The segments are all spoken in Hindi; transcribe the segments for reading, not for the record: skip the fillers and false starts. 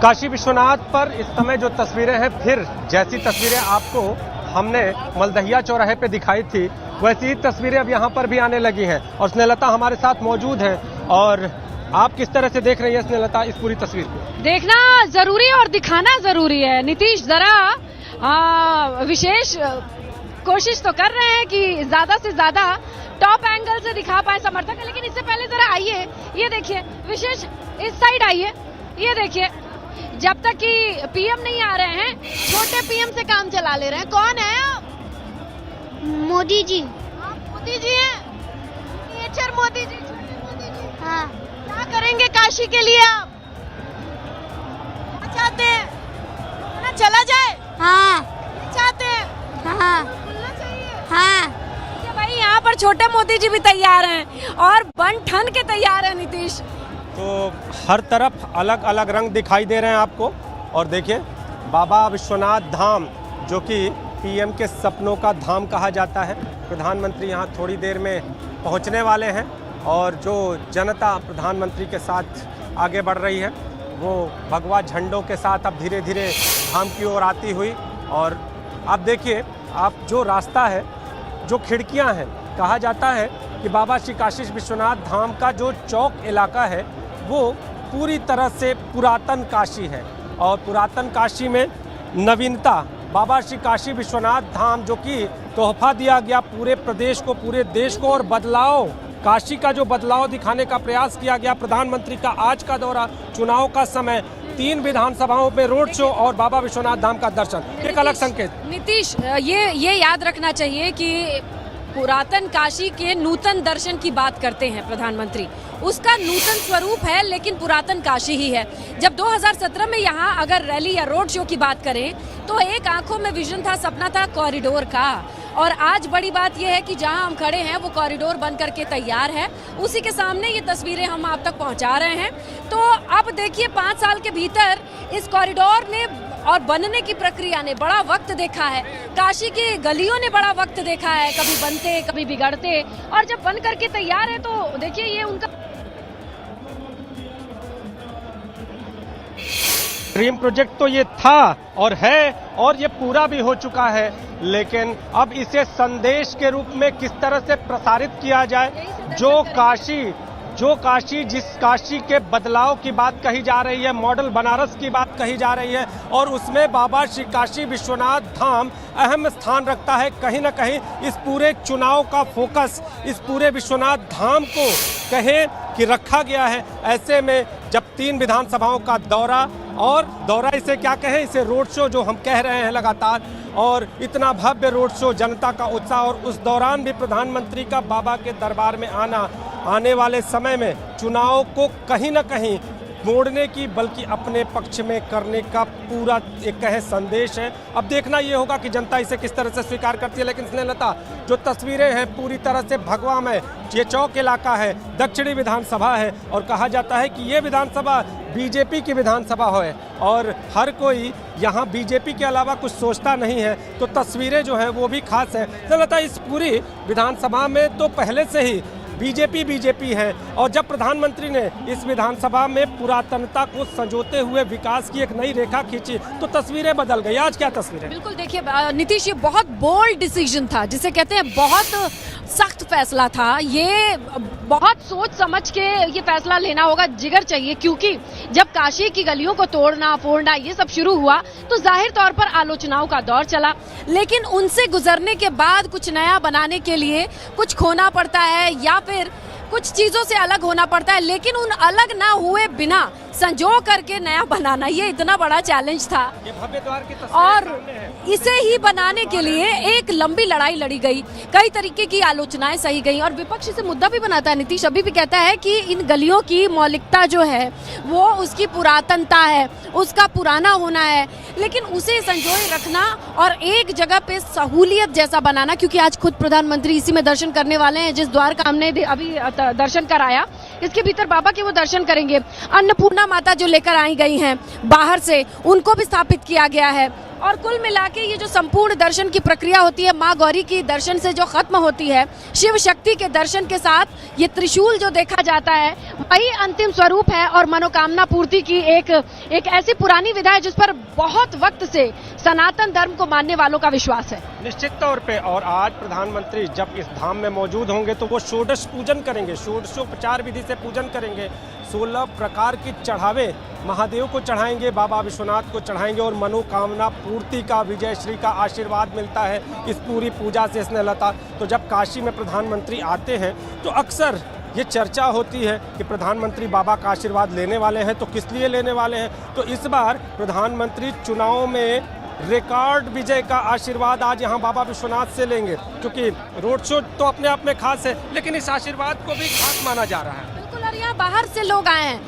काशी विश्वनाथ पर इस समय जो तस्वीरें हैं, फिर जैसी तस्वीरें आपको हमने मलदहिया चौराहे पे दिखाई थी, वैसी ही तस्वीरें अब यहाँ पर भी आने लगी हैं। और स्नेहलता हमारे साथ मौजूद है। और आप किस तरह से देख रही हैं स्नेहलता इस पूरी तस्वीर को? देखना जरूरी है और दिखाना जरूरी है। नीतीश जरा विशेष कोशिश तो कर रहे हैं कि ज्यादा से ज्यादा टॉप एंगल से दिखा पाए समर्थक, लेकिन इससे पहले जरा आइए, ये देखिए, विशेष इस साइड आइए, ये देखिए, जब तक कि पीएम नहीं आ रहे हैं, छोटे पीएम से काम चला ले रहे हैं। कौन है आप? मोदी जी। मोदी जी हैं, नेचर मोदी जी, छोटे मोदी जी। हाँ। क्या करेंगे काशी के लिए आप? क्या चाहते हैं? ना चला जाए? हाँ। चाहते हैं? हाँ। खुलना चाहिए? हाँ। भाई यहाँ पर छोटे मोदी जी भी तैयार हैं और बन ठन के तैयार है नीतीश। तो हर तरफ अलग अलग रंग दिखाई दे रहे हैं आपको। और देखिए, बाबा विश्वनाथ धाम, जो कि पीएम के सपनों का धाम कहा जाता है। प्रधानमंत्री यहाँ थोड़ी देर में पहुँचने वाले हैं और जो जनता प्रधानमंत्री के साथ आगे बढ़ रही है, वो भगवा झंडों के साथ अब धीरे धीरे धाम की ओर आती हुई। और आप देखिए, आप जो रास्ता है, जो खिड़कियां हैं, कहा जाता है कि बाबा श्री काशी विश्वनाथ धाम का जो चौक इलाका है, वो पूरी तरह से पुरातन काशी है। और पुरातन काशी में नवीनता, बाबा श्री काशी विश्वनाथ धाम जो कि तोहफा दिया गया पूरे प्रदेश को, पूरे देश को, और बदलाव, काशी का जो बदलाव दिखाने का प्रयास किया गया। प्रधानमंत्री का आज का दौरा, चुनाव का समय, 3 विधानसभाओं में रोड शो और बाबा विश्वनाथ धाम का दर्शन, एक अलग संकेत। नीतीश, ये याद रखना चाहिए कि पुरातन काशी के नूतन दर्शन की बात करते हैं प्रधानमंत्री, उसका नूतन स्वरूप है, लेकिन पुरातन काशी ही है। जब 2017 में यहाँ अगर रैली या रोड शो की बात करें, तो एक आंखों में विजन था, सपना था कॉरिडोर का। और आज बड़ी बात यह है कि जहां हम खड़े हैं वो कॉरिडोर बन करके तैयार है, उसी के सामने ये तस्वीरें हम आप तक पहुंचा रहे हैं। तो अब देखिए, 5 साल के भीतर इस कॉरिडोर ने और बनने की प्रक्रिया ने बड़ा वक्त देखा है, काशी की गलियों ने बड़ा वक्त देखा है, कभी बनते कभी बिगड़ते, और जब बन करके तैयार है तो देखिए ये उनका ड्रीम प्रोजेक्ट तो ये था और है, और ये पूरा भी हो चुका है। लेकिन अब इसे संदेश के रूप में किस तरह से प्रसारित किया जाए, जो काशी जिस काशी के बदलाव की बात कही जा रही है, मॉडल बनारस की बात कही जा रही है, और उसमें बाबा श्री काशी विश्वनाथ धाम अहम स्थान रखता है। कहीं ना कहीं इस पूरे चुनाव का फोकस इस पूरे विश्वनाथ धाम को कहें कि रखा गया है। ऐसे में जब 3 विधानसभाओं का दौरा, और दौरा इसे क्या कहें, इसे रोड शो जो हम कह रहे हैं लगातार, और इतना भव्य रोड शो, जनता का उत्साह, और उस दौरान भी प्रधानमंत्री का बाबा के दरबार में आना, आने वाले समय में चुनाव को कहीं ना कहीं मोड़ने की, बल्कि अपने पक्ष में करने का पूरा एक कहे संदेश है। अब देखना ये होगा कि जनता इसे किस तरह से स्वीकार करती है। लेकिन स्नेहलता, जो तस्वीरें हैं पूरी तरह से भगवा में, ये चौक इलाका है, दक्षिणी विधानसभा है, और कहा जाता है कि ये विधानसभा बीजेपी की विधानसभा है, और हर कोई यहाँ बीजेपी के अलावा कुछ सोचता नहीं है। तो तस्वीरें जो हैं वो भी खास है। स्नेहलता, इस पूरी विधानसभा में तो पहले से ही बीजेपी है, और जब प्रधानमंत्री ने इस विधानसभा में पुरातनता को संजोते हुए विकास की एक नई रेखा खींची, तो तस्वीरें बदल गई। आज क्या तस्वीरें? बिल्कुल, देखिए नीतीश, ये बहुत बोल्ड डिसीजन था, जिसे कहते हैं बहुत सख्त फैसला था। ये बहुत सोच समझ के ये फैसला लेना होगा, जिगर चाहिए, क्योंकि जब काशी की गलियों को तोड़ना फोड़ना ये सब शुरू हुआ तो जाहिर तौर पर आलोचनाओं का दौर चला, लेकिन उनसे गुजरने के बाद कुछ नया बनाने के लिए कुछ खोना पड़ता है या फिर कुछ चीजों से अलग होना पड़ता है, लेकिन उन अलग ना हुए बिना संजो करके नया बनाना, ये इतना बड़ा चैलेंज था। ये भव्य द्वार की तस्वीर और इसे ही बनाने के लिए एक लंबी लड़ाई लड़ी गई, कई तरीके की आलोचनाएं सही गई, और विपक्ष इसे मुद्दा भी बनाता है। नीतीश अभी भी कहता है कि इन गलियों की मौलिकता जो है वो उसकी पुरातनता है, उसका पुराना होना है, लेकिन उसे संजोए रखना और एक जगह पे सहूलियत जैसा बनाना, क्योंकि आज खुद प्रधानमंत्री इसी में दर्शन करने वाले हैं। जिस द्वार का हमने अभी दर्शन कराया, इसके भीतर बाबा के वो दर्शन करेंगे। अन्नपूर्णा माता जो लेकर आई गई हैं बाहर से, उनको भी स्थापित किया गया है, और कुल मिला के ये जो संपूर्ण दर्शन की प्रक्रिया होती है माँ गौरी की दर्शन से जो खत्म होती है, शिव शक्ति के दर्शन के साथ ये त्रिशूल जो देखा जाता है वही अंतिम स्वरूप है और मनोकामना पूर्ति की एक ऐसी पुरानी विधा है जिस पर बहुत वक्त से सनातन धर्म को मानने वालों का विश्वास है। निश्चित तौर पे। और आज प्रधानमंत्री जब इस धाम में मौजूद होंगे तो वो षोडश पूजन करेंगे, षोडशोपचार विधि से पूजन करेंगे। 16 प्रकार की चढ़ावे महादेव को चढ़ाएंगे, बाबा विश्वनाथ को चढ़ाएंगे और मनोकामना पूर्ति का, विजय श्री का आशीर्वाद मिलता है इस पूरी पूजा से स्नेहलता। तो जब काशी में प्रधानमंत्री आते हैं तो अक्सर ये चर्चा होती है कि प्रधानमंत्री बाबा का आशीर्वाद लेने वाले हैं, तो किस लिए लेने वाले हैं। तो इस बार प्रधानमंत्री चुनाव में रिकॉर्ड विजय का आशीर्वाद आज यहाँ बाबा विश्वनाथ से लेंगे, क्योंकि रोड शो तो अपने आप में खास है लेकिन इस आशीर्वाद को भी खास माना जा रहा है। बिल्कुल। और यहाँ बाहर से लोग आए हैं।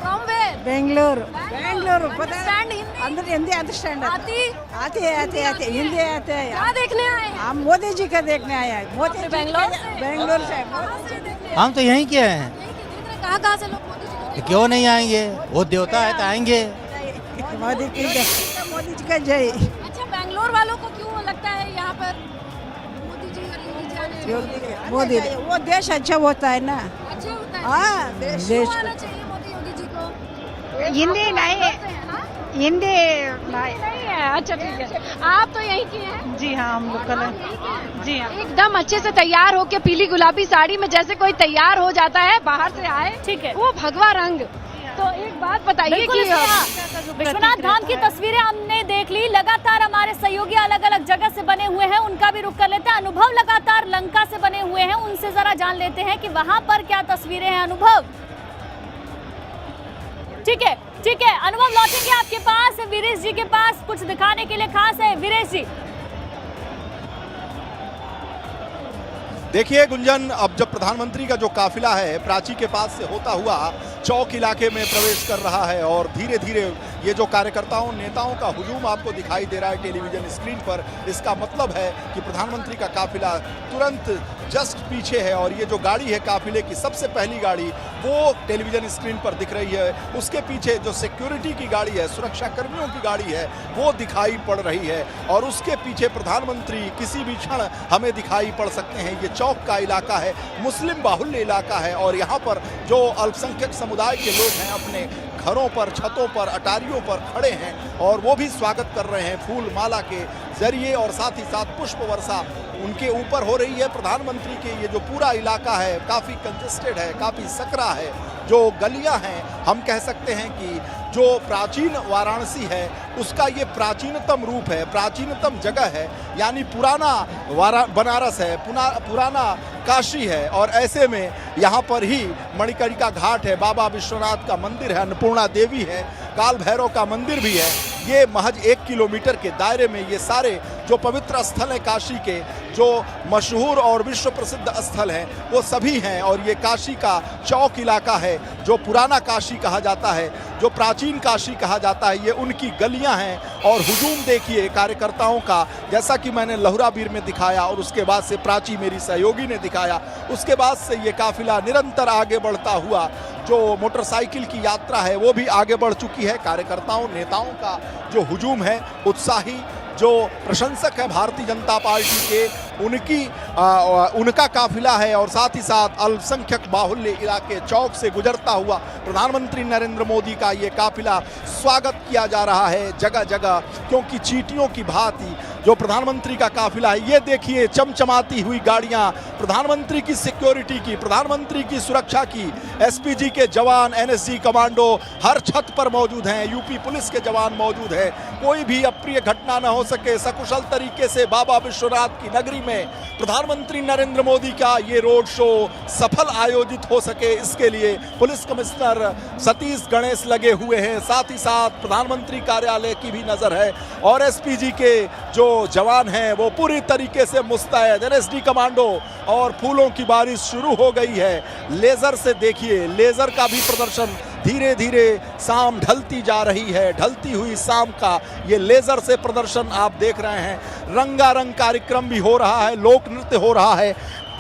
From where? Bangalore Understand Hindi? अंदर हिंदी अंडरस्टैंड आती? आते हिंदी आते हैं। क्या देखने आए हैं? हम मोदी जी का देखने आए हैं। मोदी जी बेंगलोर से? बेंगलोर से कहाँ से देखने आए? हम तो यहीं के हैं, कहाँ से लोग मोदी जी को देखने क्यों नहीं आएंगे? वो देवता है तो आएंगे। मोदी की मोदी जी का जय। अच्छा, बेंगलोर वालों को क्यों लगता है यहाँ पर मोदी जी और योगी जी आने मोदी वो देश अच्छा होता है ना। अच्छा होता है? हाँ क्यों देश आना चाहिए मोदी योगी जी को? हिंदी नहीं हाँ? हिंदी नहीं है। अच्छा ठीक है। आप तो यहीं की हैं? जी हाँ हम लोकल जी हाँ। एकदम अच्छे से तैयार होके पीली गुलाबी साड़ी में जैसे कोई तैयार हो जाता है बाहर से आए, ठीक है, वो भगवा रंग। तो एक बात बताइए कि विश्वनाथ धाम की तस्वीरें हमने देख ली। लगातार हमारे सहयोगी अलग अलग जगह से बने हुए हैं, उनका भी रुख कर लेते हैं। अनुभव लगातार लंका से बने हुए हैं, उनसे जरा जान लेते हैं कि वहां पर क्या तस्वीरें हैं। अनुभव, ठीक है अनुभव, लौटेंगे आपके पास। वीरेश जी के पास कुछ दिखाने के लिए खास है। वीरेश जी, देखिए गुंजन, अब जब प्रधानमंत्री का जो काफिला है प्राची के पास से होता हुआ चौक इलाके में प्रवेश कर रहा है और धीरे धीरे ये जो कार्यकर्ताओं नेताओं का हुजूम आपको दिखाई दे रहा है टेलीविजन स्क्रीन पर, इसका मतलब है कि प्रधानमंत्री का काफिला तुरंत जस्ट पीछे है। और ये जो गाड़ी है काफिले की सबसे पहली गाड़ी वो टेलीविजन स्क्रीन पर दिख रही है। उसके पीछे जो सिक्योरिटी की गाड़ी है, सुरक्षा कर्मियों की गाड़ी है, वो दिखाई पड़ रही है। और उसके पीछे प्रधानमंत्री किसी भी क्षण हमें दिखाई पड़ सकते हैं। ये चौक का इलाका है, मुस्लिम बाहुल्य इलाका है और यहाँ पर जो अल्पसंख्यक समुदाय के लोग हैं अपने घरों पर, छतों पर, अटारियों पर खड़े हैं और वो भी स्वागत कर रहे हैं फूल माला के जरिए और साथ ही साथ पुष्प वर्षा उनके ऊपर हो रही है। प्रधानमंत्री के ये जो पूरा इलाका है काफ़ी कंजेस्टेड है, काफ़ी सकरा है। जो गलियां हैं हम कह सकते हैं कि जो प्राचीन वाराणसी है उसका ये प्राचीनतम रूप है, प्राचीनतम जगह है, यानी पुराना बनारस है, पुराना काशी है। और ऐसे में यहाँ पर ही मणिकर्णिका घाट है, बाबा विश्वनाथ का मंदिर है, अन्नपूर्णा देवी है, काल भैरव का मंदिर भी है। ये महज 1 किलोमीटर के दायरे में ये सारे जो पवित्र स्थल हैं काशी के, जो मशहूर और विश्व प्रसिद्ध स्थल हैं वो सभी हैं। और ये काशी का चौक इलाका है जो पुराना काशी कहा जाता है, जो प्राचीन काशी कहा जाता है, ये उनकी गलियां हैं। और हुजूम देखिए कार्यकर्ताओं का, जैसा कि मैंने लहुराबीर में दिखाया और उसके बाद से प्राची मेरी सहयोगी ने दिखाया, उसके बाद से ये काफिला निरंतर आगे बढ़ता हुआ जो मोटरसाइकिल की यात्रा है वो भी आगे बढ़ चुकी है। कार्यकर्ताओं नेताओं का जो हुजूम है, उत्साही जो प्रशंसक है भारतीय जनता पार्टी के, उनका काफिला है। और साथ ही साथ अल्पसंख्यक बाहुल्य इलाके चौक से गुजरता हुआ प्रधानमंत्री नरेंद्र मोदी का ये काफिला स्वागत किया जा रहा है जगह जगह, क्योंकि चींटियों की भांति जो प्रधानमंत्री का काफिला है, ये देखिए चमचमाती हुई गाड़ियां, प्रधानमंत्री की सिक्योरिटी की, प्रधानमंत्री की सुरक्षा की, एसपीजी के जवान, एनएसजी कमांडो हर छत पर मौजूद हैं, यूपी पुलिस के जवान मौजूद हैं। कोई भी अप्रिय घटना न हो सके, सकुशल तरीके से बाबा विश्वनाथ की नगरी में प्रधानमंत्री नरेंद्र मोदी का ये रोड शो सफल आयोजित हो सके, इसके लिए पुलिस कमिश्नर सतीश गणेश लगे हुए हैं। साथ ही साथ प्रधानमंत्री कार्यालय की भी नजर है और एसपीजी के जो जवान हैं वो पूरी तरीके से मुस्तैद, एनएसडी कमांडो, और फूलों की बारिश शुरू हो गई है। लेजर से देखिए, लेजर का भी प्रदर्शन धीरे धीरे शाम ढलती जा रही है, ढलती हुई शाम का ये लेजर से प्रदर्शन आप देख रहे हैं। रंगारंग कार्यक्रम भी हो रहा है, लोक नृत्य हो रहा है,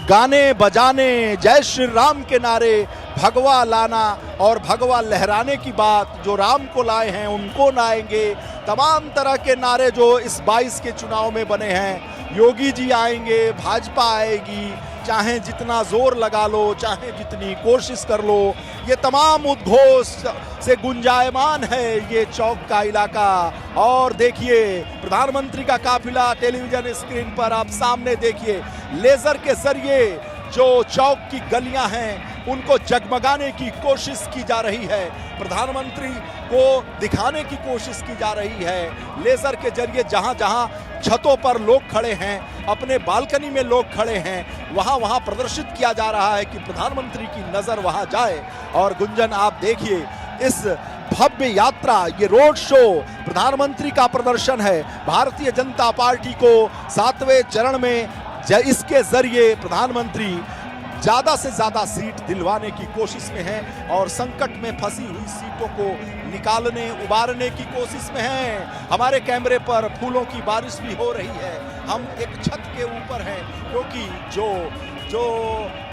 गाने बजाने, जय श्री राम के नारे भगवा लाना और भगवा लहराने की बात, जो राम को लाए हैं उनको लाएंगे, तमाम तरह के नारे जो इस 22 के चुनाव में बने हैं। योगी जी आएंगे, भाजपा आएगी, चाहे जितना जोर लगा लो, चाहे जितनी कोशिश कर लो, ये तमाम उद्घोष से गुंजायमान है ये चौक का इलाका। और देखिए प्रधानमंत्री का काफिला टेलीविजन स्क्रीन पर आप सामने देखिए, लेजर के जरिए जो चौक की गलियां हैं उनको जगमगाने की कोशिश की जा रही है, प्रधानमंत्री को दिखाने की कोशिश की जा रही है। लेजर के जरिए जहां जहां छतों पर लोग खड़े हैं, अपने बालकनी में लोग खड़े हैं, वहां वहां प्रदर्शित किया जा रहा है कि प्रधानमंत्री की नजर वहां जाए। और गुंजन आप देखिए इस भव्य यात्रा, ये रोड शो प्रधानमंत्री का प्रदर्शन है। भारतीय जनता पार्टी को 7वें चरण में इसके जरिए प्रधानमंत्री ज्यादा से ज्यादा सीट दिलवाने की कोशिश में है और संकट में फंसी हुई सीटों को निकालने, उबारने की कोशिश में है। हमारे कैमरे पर फूलों की बारिश भी हो रही है। हम एक छत के ऊपर हैं क्योंकि जो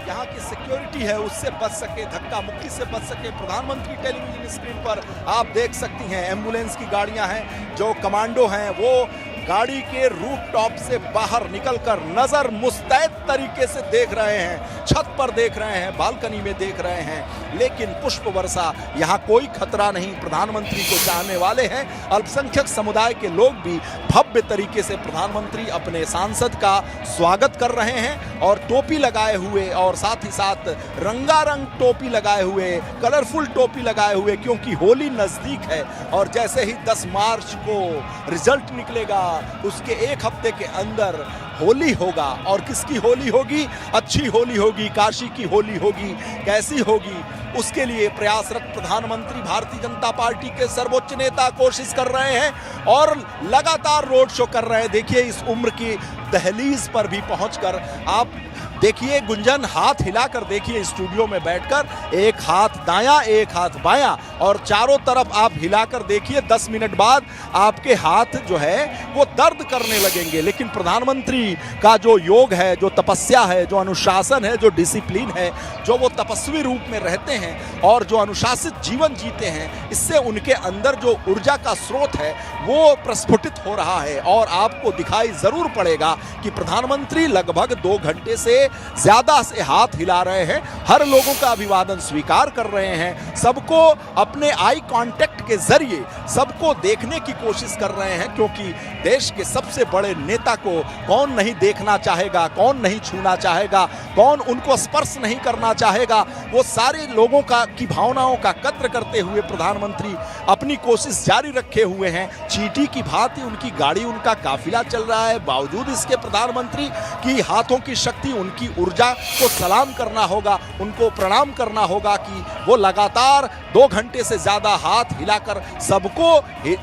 यहाँ की सिक्योरिटी है उससे बच सके, धक्का मुक्की से बच सके। प्रधानमंत्री टेलीविजन स्क्रीन पर आप देख सकती हैं एम्बुलेंस की गाड़ियां हैं, जो कमांडो हैं वो गाड़ी के रूफटॉप से बाहर निकलकर नजर मुस्तैद तरीके से देख रहे हैं, छत पर देख रहे हैं, बालकनी में देख रहे हैं। लेकिन पुष्प वर्षा, यहाँ कोई खतरा नहीं। प्रधानमंत्री को चाहने वाले हैं, अल्पसंख्यक समुदाय के लोग भी भव्य तरीके से प्रधानमंत्री अपने सांसद का स्वागत कर रहे हैं और टोपी लगाए हुए, और साथ ही साथ रंगारंग टोपी लगाए हुए, कलरफुल टोपी लगाए हुए, क्योंकि होली नजदीक है। और जैसे ही 10 मार्च को रिजल्ट निकलेगा उसके एक हफ्ते के अंदर होली होगा। और किसकी होली होगी? अच्छी होली होगी, काशी की होली होगी। कैसी होगी उसके लिए प्रयासरत प्रधानमंत्री भारतीय जनता पार्टी के सर्वोच्च नेता कोशिश कर रहे हैं और लगातार रोड शो कर रहे हैं। देखिए इस उम्र की दहलीज पर भी पहुंचकर आप देखिए गुंजन, हाथ हिलाकर देखिए स्टूडियो में बैठकर, एक हाथ दायां एक हाथ बायां, और चारों तरफ आप हिलाकर देखिए 10 मिनट बाद आपके हाथ जो है वो दर्द करने लगेंगे। लेकिन प्रधानमंत्री का जो योग है, जो तपस्या है, जो अनुशासन है, जो डिसिप्लिन है, जो वो तपस्वी रूप में रहते हैं और जो अनुशासित जीवन जीते हैं, इससे उनके अंदर जो ऊर्जा का स्रोत है वो प्रस्फुटित हो रहा है। और आपको दिखाई जरूर पड़ेगा कि प्रधानमंत्री लगभग 2 घंटे से ज्यादा से हाथ हिला रहे हैं, हर लोगों का अभिवादन स्वीकार कर रहे हैं, सबको अपने आई कांटेक्ट के जरिए सबको देखने की कोशिश कर रहे हैं। क्योंकि देश के सबसे बड़े नेता को कौन नहीं देखना चाहेगा, कौन नहीं छूना चाहेगा, कौन उनको स्पर्श नहीं करना चाहेगा। वो सारे लोगों की भावनाओं का कद्र करते हुए प्रधानमंत्री अपनी कोशिश जारी रखे हुए हैं। चींटी की भांति उनकी गाड़ी, उनका काफिला चल रहा है। बावजूद इसके प्रधानमंत्री की हाथों की शक्ति, उनकी ऊर्जा को सलाम करना होगा, उनको प्रणाम करना होगा कि वो लगातार 2 घंटे से ज्यादा हाथ हिलाकर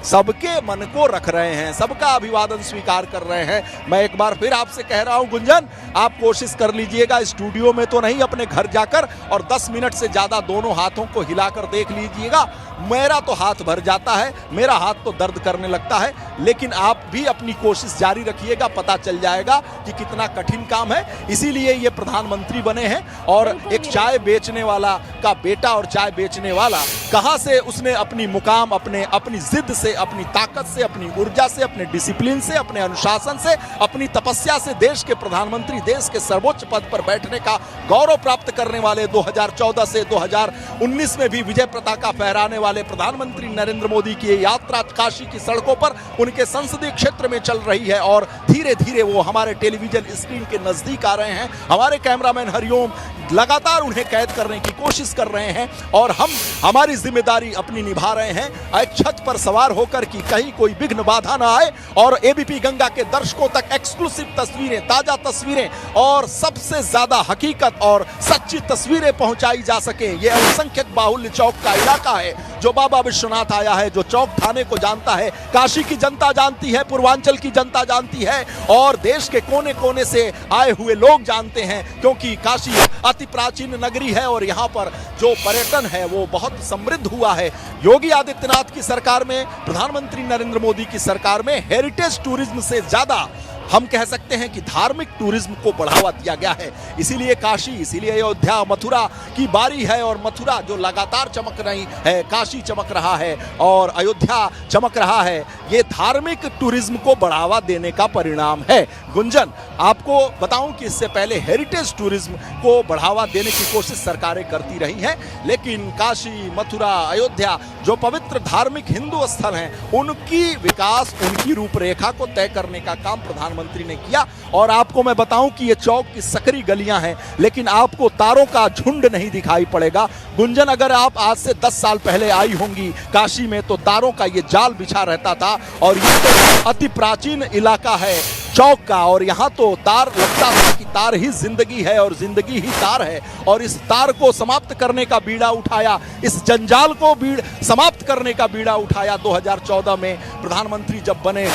सबके मन को रख रहे हैं, सबका अभिवादन स्वीकार कर रहे हैं। मैं एक बार फिर आपसे कह रहा हूं गुंजन, आप कोशिश कर लीजिएगा, स्टूडियो में तो नहीं, अपने घर जाकर और 10 मिनट से ज्यादा दोनों हाथों को हिलाकर देख लीजिएगा। मेरा तो हाथ भर जाता है, मेरा हाथ तो दर्द करने लगता है। लेकिन आप भी अपनी कोशिश जारी रखिएगा, पता चल जाएगा कि कितना कठिन काम है। इसीलिए ये प्रधानमंत्री बने हैं। और एक चाय बेचने वाला का बेटा और चाय बेचने वाला कहां से उसने अपनी मुकाम, अपनी जिद से, अपनी ताकत से, अपनी ऊर्जा से, अपने डिसिप्लिन से, अपने अनुशासन से, अपनी तपस्या से देश के प्रधानमंत्री, देश के सर्वोच्च पद पर बैठने का गौरव प्राप्त करने वाले, 2014 से 2019 में भी विजय पताका फहराने वाले प्रधानमंत्री नरेंद्र मोदी की यात्रा काशी की सड़कों पर उनके संसदीय क्षेत्र में चल रही है। और धीरे धीरे वो हमारे टेलीविजन स्क्रीन के नजदीक आ रहे हैं। हमारे कैमरामैन हरिओम लगातार उन्हें कैद करने की कोशिश कर रहे हैं और हम हमारी जिम्मेदारी अपनी निभा रहे हैं, एक छत पर सवार होकर कि कहीं कोई विघ्न बाधा ना आए और एबीपी गंगा के दर्शकों तक एक्सक्लूसिव तस्वीरें, ताजा तस्वीरें और सबसे ज्यादा हकीकत और सच्ची तस्वीरें पहुंचाई जा सके। ये अल्पसंख्यक बाहुल्य चौक का इलाका है, जो बाबा विश्वनाथ आया है, जो चौक थाने को जानता है, काशी की जनता जानती है, पूर्वांचल की जनता जानती है और देश के कोने कोने से आए हुए लोग जानते हैं। क्योंकि काशी अति प्राचीन नगरी है और यहाँ पर जो पर्यटन है वो बहुत समृद्ध हुआ है। योगी आदित्यनाथ की सरकार में, प्रधानमंत्री नरेंद्र मोदी की सरकार में हेरिटेज टूरिज्म से ज्यादा हम कह सकते हैं कि धार्मिक टूरिज्म को बढ़ावा दिया गया है। इसीलिए काशी, इसीलिए अयोध्या, मथुरा की बारी है और मथुरा जो लगातार चमक रही है, काशी चमक रहा है और अयोध्या चमक रहा है, ये धार्मिक टूरिज्म को बढ़ावा देने का परिणाम है। गुंजन, आपको बताऊं कि इससे पहले हेरिटेज टूरिज्म को बढ़ावा देने की कोशिश सरकारें करती रही हैं, लेकिन काशी, मथुरा, अयोध्या जो पवित्र धार्मिक हिंदू स्थल हैं, उनकी विकास, उनकी रूपरेखा को तय करने का काम प्रधानमंत्री ने किया। और आपको मैं बताऊं कि ये चौक की सकरी गलियां हैं, लेकिन आपको तारों का झुंड नहीं दिखाई पड़ेगा। गुंजन, अगर आप आज से 10 साल पहले आई होंगी काशी में, तो तारों का ये जाल बिछा रहता था और ये तो अति प्राचीन इलाका है चौक का, और यहाँ तो तार लगता था कि तार ही जिंदगी है और जिंदगी ही तार है। और इस तार को समाप्त करने का बीड़ा उठाया, इस जंजाल को समाप्त करने का बीड़ा उठाया 2014 में प्रधानमंत्री जब बने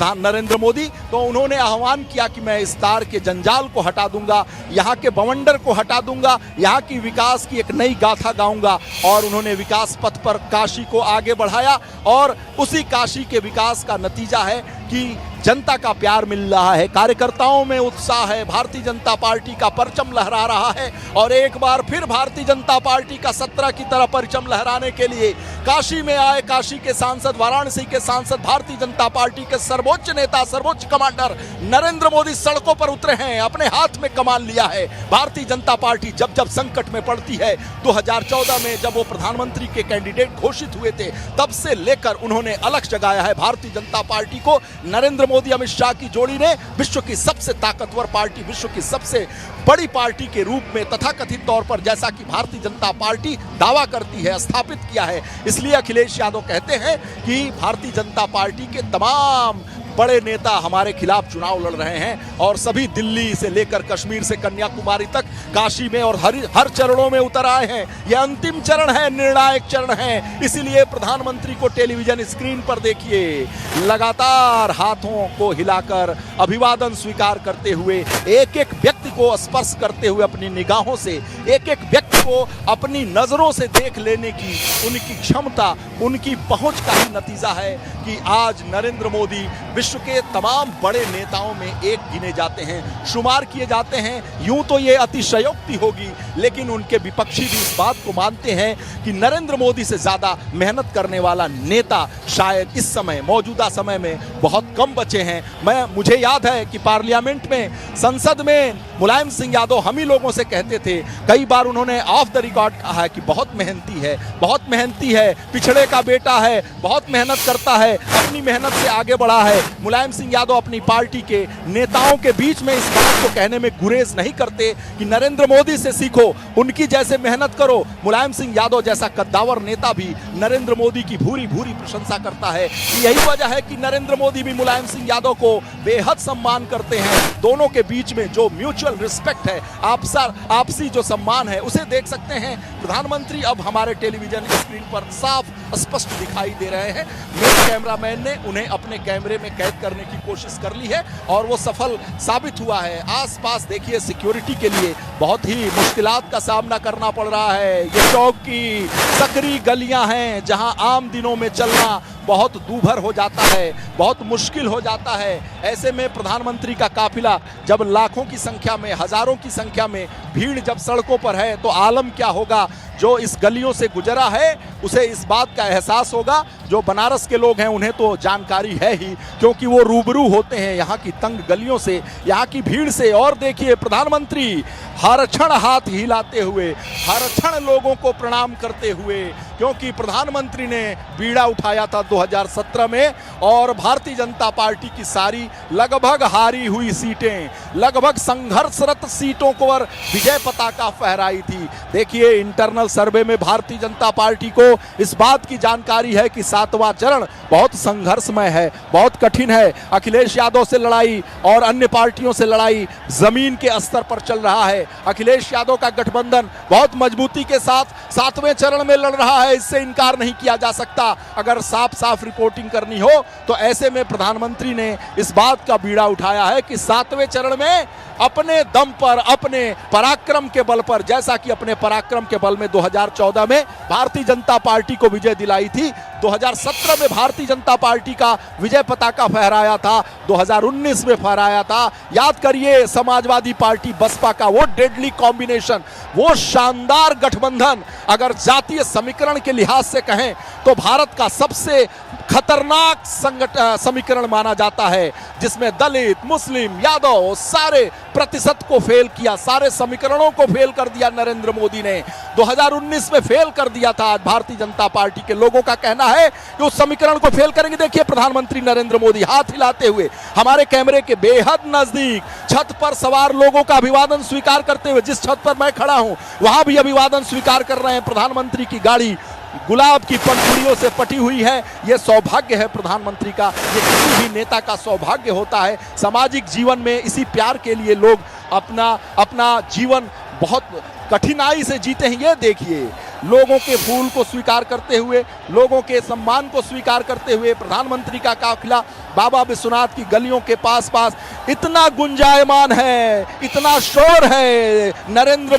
नरेंद्र मोदी, तो उन्होंने आह्वान किया कि मैं इस तार के जंजाल को हटा दूंगा, यहाँ के बवंडर को हटा दूंगा, यहाँ की विकास की एक नई गाथा गाऊंगा। और उन्होंने विकास पथ पर काशी को आगे बढ़ाया और उसी काशी के विकास का नतीजा है कि जनता का प्यार मिल रहा है, कार्यकर्ताओं में उत्साह है, भारतीय जनता पार्टी का परचम लहरा रहा है। और एक बार फिर भारतीय जनता पार्टी का 17 की तरह परचम लहराने के लिए काशी में आए काशी के सांसद, वाराणसी के सांसद, भारतीय जनता पार्टी के सर्वोच्च नेता, सर्वोच्च कमांडर नरेंद्र मोदी सड़कों पर उतरे हैं, अपने हाथ में कमान लिया है। भारतीय जनता पार्टी जब जब संकट में पड़ती है, 2014 में जब वो प्रधानमंत्री के कैंडिडेट घोषित हुए थे, तब से लेकर उन्होंने अलग जगाया है भारतीय जनता पार्टी को। नरेंद्र मोदी अमित शाह की जोड़ी ने विश्व की सबसे ताकतवर पार्टी, विश्व की सबसे बड़ी पार्टी के रूप में तथाकथित तौर पर, जैसा कि भारतीय जनता पार्टी दावा करती है, स्थापित किया है। इसलिए अखिलेश यादव कहते हैं कि भारतीय जनता पार्टी के तमाम बड़े नेता हमारे खिलाफ चुनाव लड़ रहे हैं और सभी दिल्ली से लेकर कश्मीर से कन्याकुमारी तक काशी में और हर चरणों में उतर आए हैं। यह अंतिम चरण है, निर्णायक चरण है। इसीलिए प्रधानमंत्री को टेलीविजन स्क्रीन पर देखिए, लगातार हाथों को हिलाकर अभिवादन स्वीकार करते हुए, एक एक व्यक्ति को स्पर्श करते हुए अपनी निगाहों से, एक एक व्यक्ति को अपनी नजरों से देख लेने की उनकी क्षमता, उनकी पहुंच का ही नतीजा है कि आज नरेंद्र मोदी विश्व के तमाम बड़े नेताओं में एक गिने जाते हैं, शुमार किए जाते हैं। यूं तो ये अतिशयोक्ति होगी, लेकिन उनके विपक्षी भी इस बात को मानते हैं कि नरेंद्र मोदी से ज्यादा मेहनत करने वाला नेता शायद इस समय, मौजूदा समय में बहुत कम बचे हैं। मुझे याद है कि पार्लियामेंट में, संसद में मुलायम सिंह यादव हम ही लोगों से कहते थे, कई बार उन्होंने ऑफ द रिकॉर्ड कहा है कि बहुत मेहनती है, बहुत मेहनती है, पिछड़े का बेटा है, बहुत मेहनत करता है, अपनी मेहनत से आगे बढ़ा है। मुलायम सिंह यादव अपनी पार्टी के नेताओं के बीच में इस बात को कहने में गुरेज नहीं करते कि नरेंद्र मोदी से सीखो, उनकी जैसे मेहनत करो। मुलायम सिंह यादव जैसा कद्दावर नेता भी नरेंद्र मोदी की भूरी भूरी प्रशंसा करता है। यही वजह है कि नरेंद्र मोदी भी मुलायम सिंह यादव को बेहद सम्मान करते हैं। दोनों के बीच में जो म्यूचुअल रिस्पेक्ट है, आपसी जो सम्मान है, उसे देख सकते हैं प्रधानमंत्री अब हमारे टेलीविजन स्क्रीन पर साफ स्पष्ट दिखाई दे रहे हैं। मेरे कैमरामैन ने उन्हें अपने कैमरे में कैद करने की कोशिश कर ली है और वो सफल साबित हुआ है। आसपास देखिए, सिक्योरिटी के लिए बहुत ही मुश्किलात का सामना करना पड़ रहा है। ये चौक की सकरी गलियां हैं जहां आम दिनों में चलना बहुत दूभर हो जाता है, बहुत मुश्किल हो जाता है। ऐसे में प्रधानमंत्री का काफिला जब लाखों की संख्या में, हजारों की संख्या में भीड़ जब सड़कों पर है, तो आलम क्या होगा। जो इस गलियों से गुजरा है उसे इस बात का एहसास होगा। जो बनारस के लोग हैं उन्हें तो जानकारी है ही, क्योंकि वो रूबरू होते हैं यहाँ की तंग गलियों से, यहाँ की भीड़ से। और देखिए, प्रधानमंत्री हर क्षण हाथ हिलाते हुए, हर क्षण लोगों को प्रणाम करते हुए, क्योंकि प्रधानमंत्री ने बीड़ा उठाया था 2017 में और भारतीय जनता पार्टी की सारी लगभग हारी हुई सीटें, लगभग संघर्षरत सीटों पर विजय पताका फहराई थी। देखिए, इंटरनल सर्वे में भारतीय जनता पार्टी को इस बात की जानकारी है कि 7वां चरण बहुत संघर्षमय है, बहुत कठिन है। अखिलेश यादव से लड़ाई और अन्य पार्टियों से लड़ाई जमीन के स्तर पर चल रहा है। अखिलेश यादव का गठबंधन बहुत मजबूती के साथ 7वें चरण में लड़ रहा है, इससे इनकार नहीं किया जा सकता। अगर साफ साफ रिपोर्टिंग करनी हो तो ऐसे में प्रधानमंत्री ने इस बात का बीड़ा उठाया है कि 7वें चरण में अपने दम पर, अपने पराक्रम के बल पर, जैसा कि अपने पराक्रम के बल में 2014 में भारतीय जनता पार्टी को विजय दिलाई थी, 2017 में भारतीय जनता पार्टी का विजय पताका फहराया था, 2019 में फहराया था। याद करिए समाजवादी पार्टी बसपा का वो डेडली कॉम्बिनेशन, वो शानदार गठबंधन, अगर जातीय समीकरण के लिहाज से कहें तो भारत का सबसे खतरनाक समीकरण माना जाता है, जिसमें दलित, मुस्लिम, यादव सारे प्रतिशत को फेल किया, सारे समीकरणों को फेल कर दिया नरेंद्र मोदी ने। 2019 में फेल कर दिया था। आज भारतीय जनता पार्टी के लोगों का कहना है कि उस समीकरण को फेल करेंगे। देखिए प्रधानमंत्री नरेंद्र मोदी हाथ हिलाते हुए हमारे कैमरे के बेहद नजदीक छत पर सवार लोगों का अभिवादन स्वीकार करते हुए, जिस छत पर मैं खड़ा हूं वहां भी अभिवादन स्वीकार कर रहे हैं। प्रधानमंत्री की गाड़ी गुलाब की पंखुड़ियों से पटी हुई है। यह सौभाग्य है प्रधानमंत्री का, ये किसी भी नेता का सौभाग्य होता है। सामाजिक जीवन में इसी प्यार के लिए लोग अपना जीवन बहुत कठिनाई से जीते हैं। ये देखिए लोगों के फूल को स्वीकार करते हुए, लोगों के सम्मान को स्वीकार करते हुए प्रधानमंत्री का काफिला बाबा विश्वनाथ की गलियों के पास इतना गुंजायमान है, इतना शोर है, नरेंद्र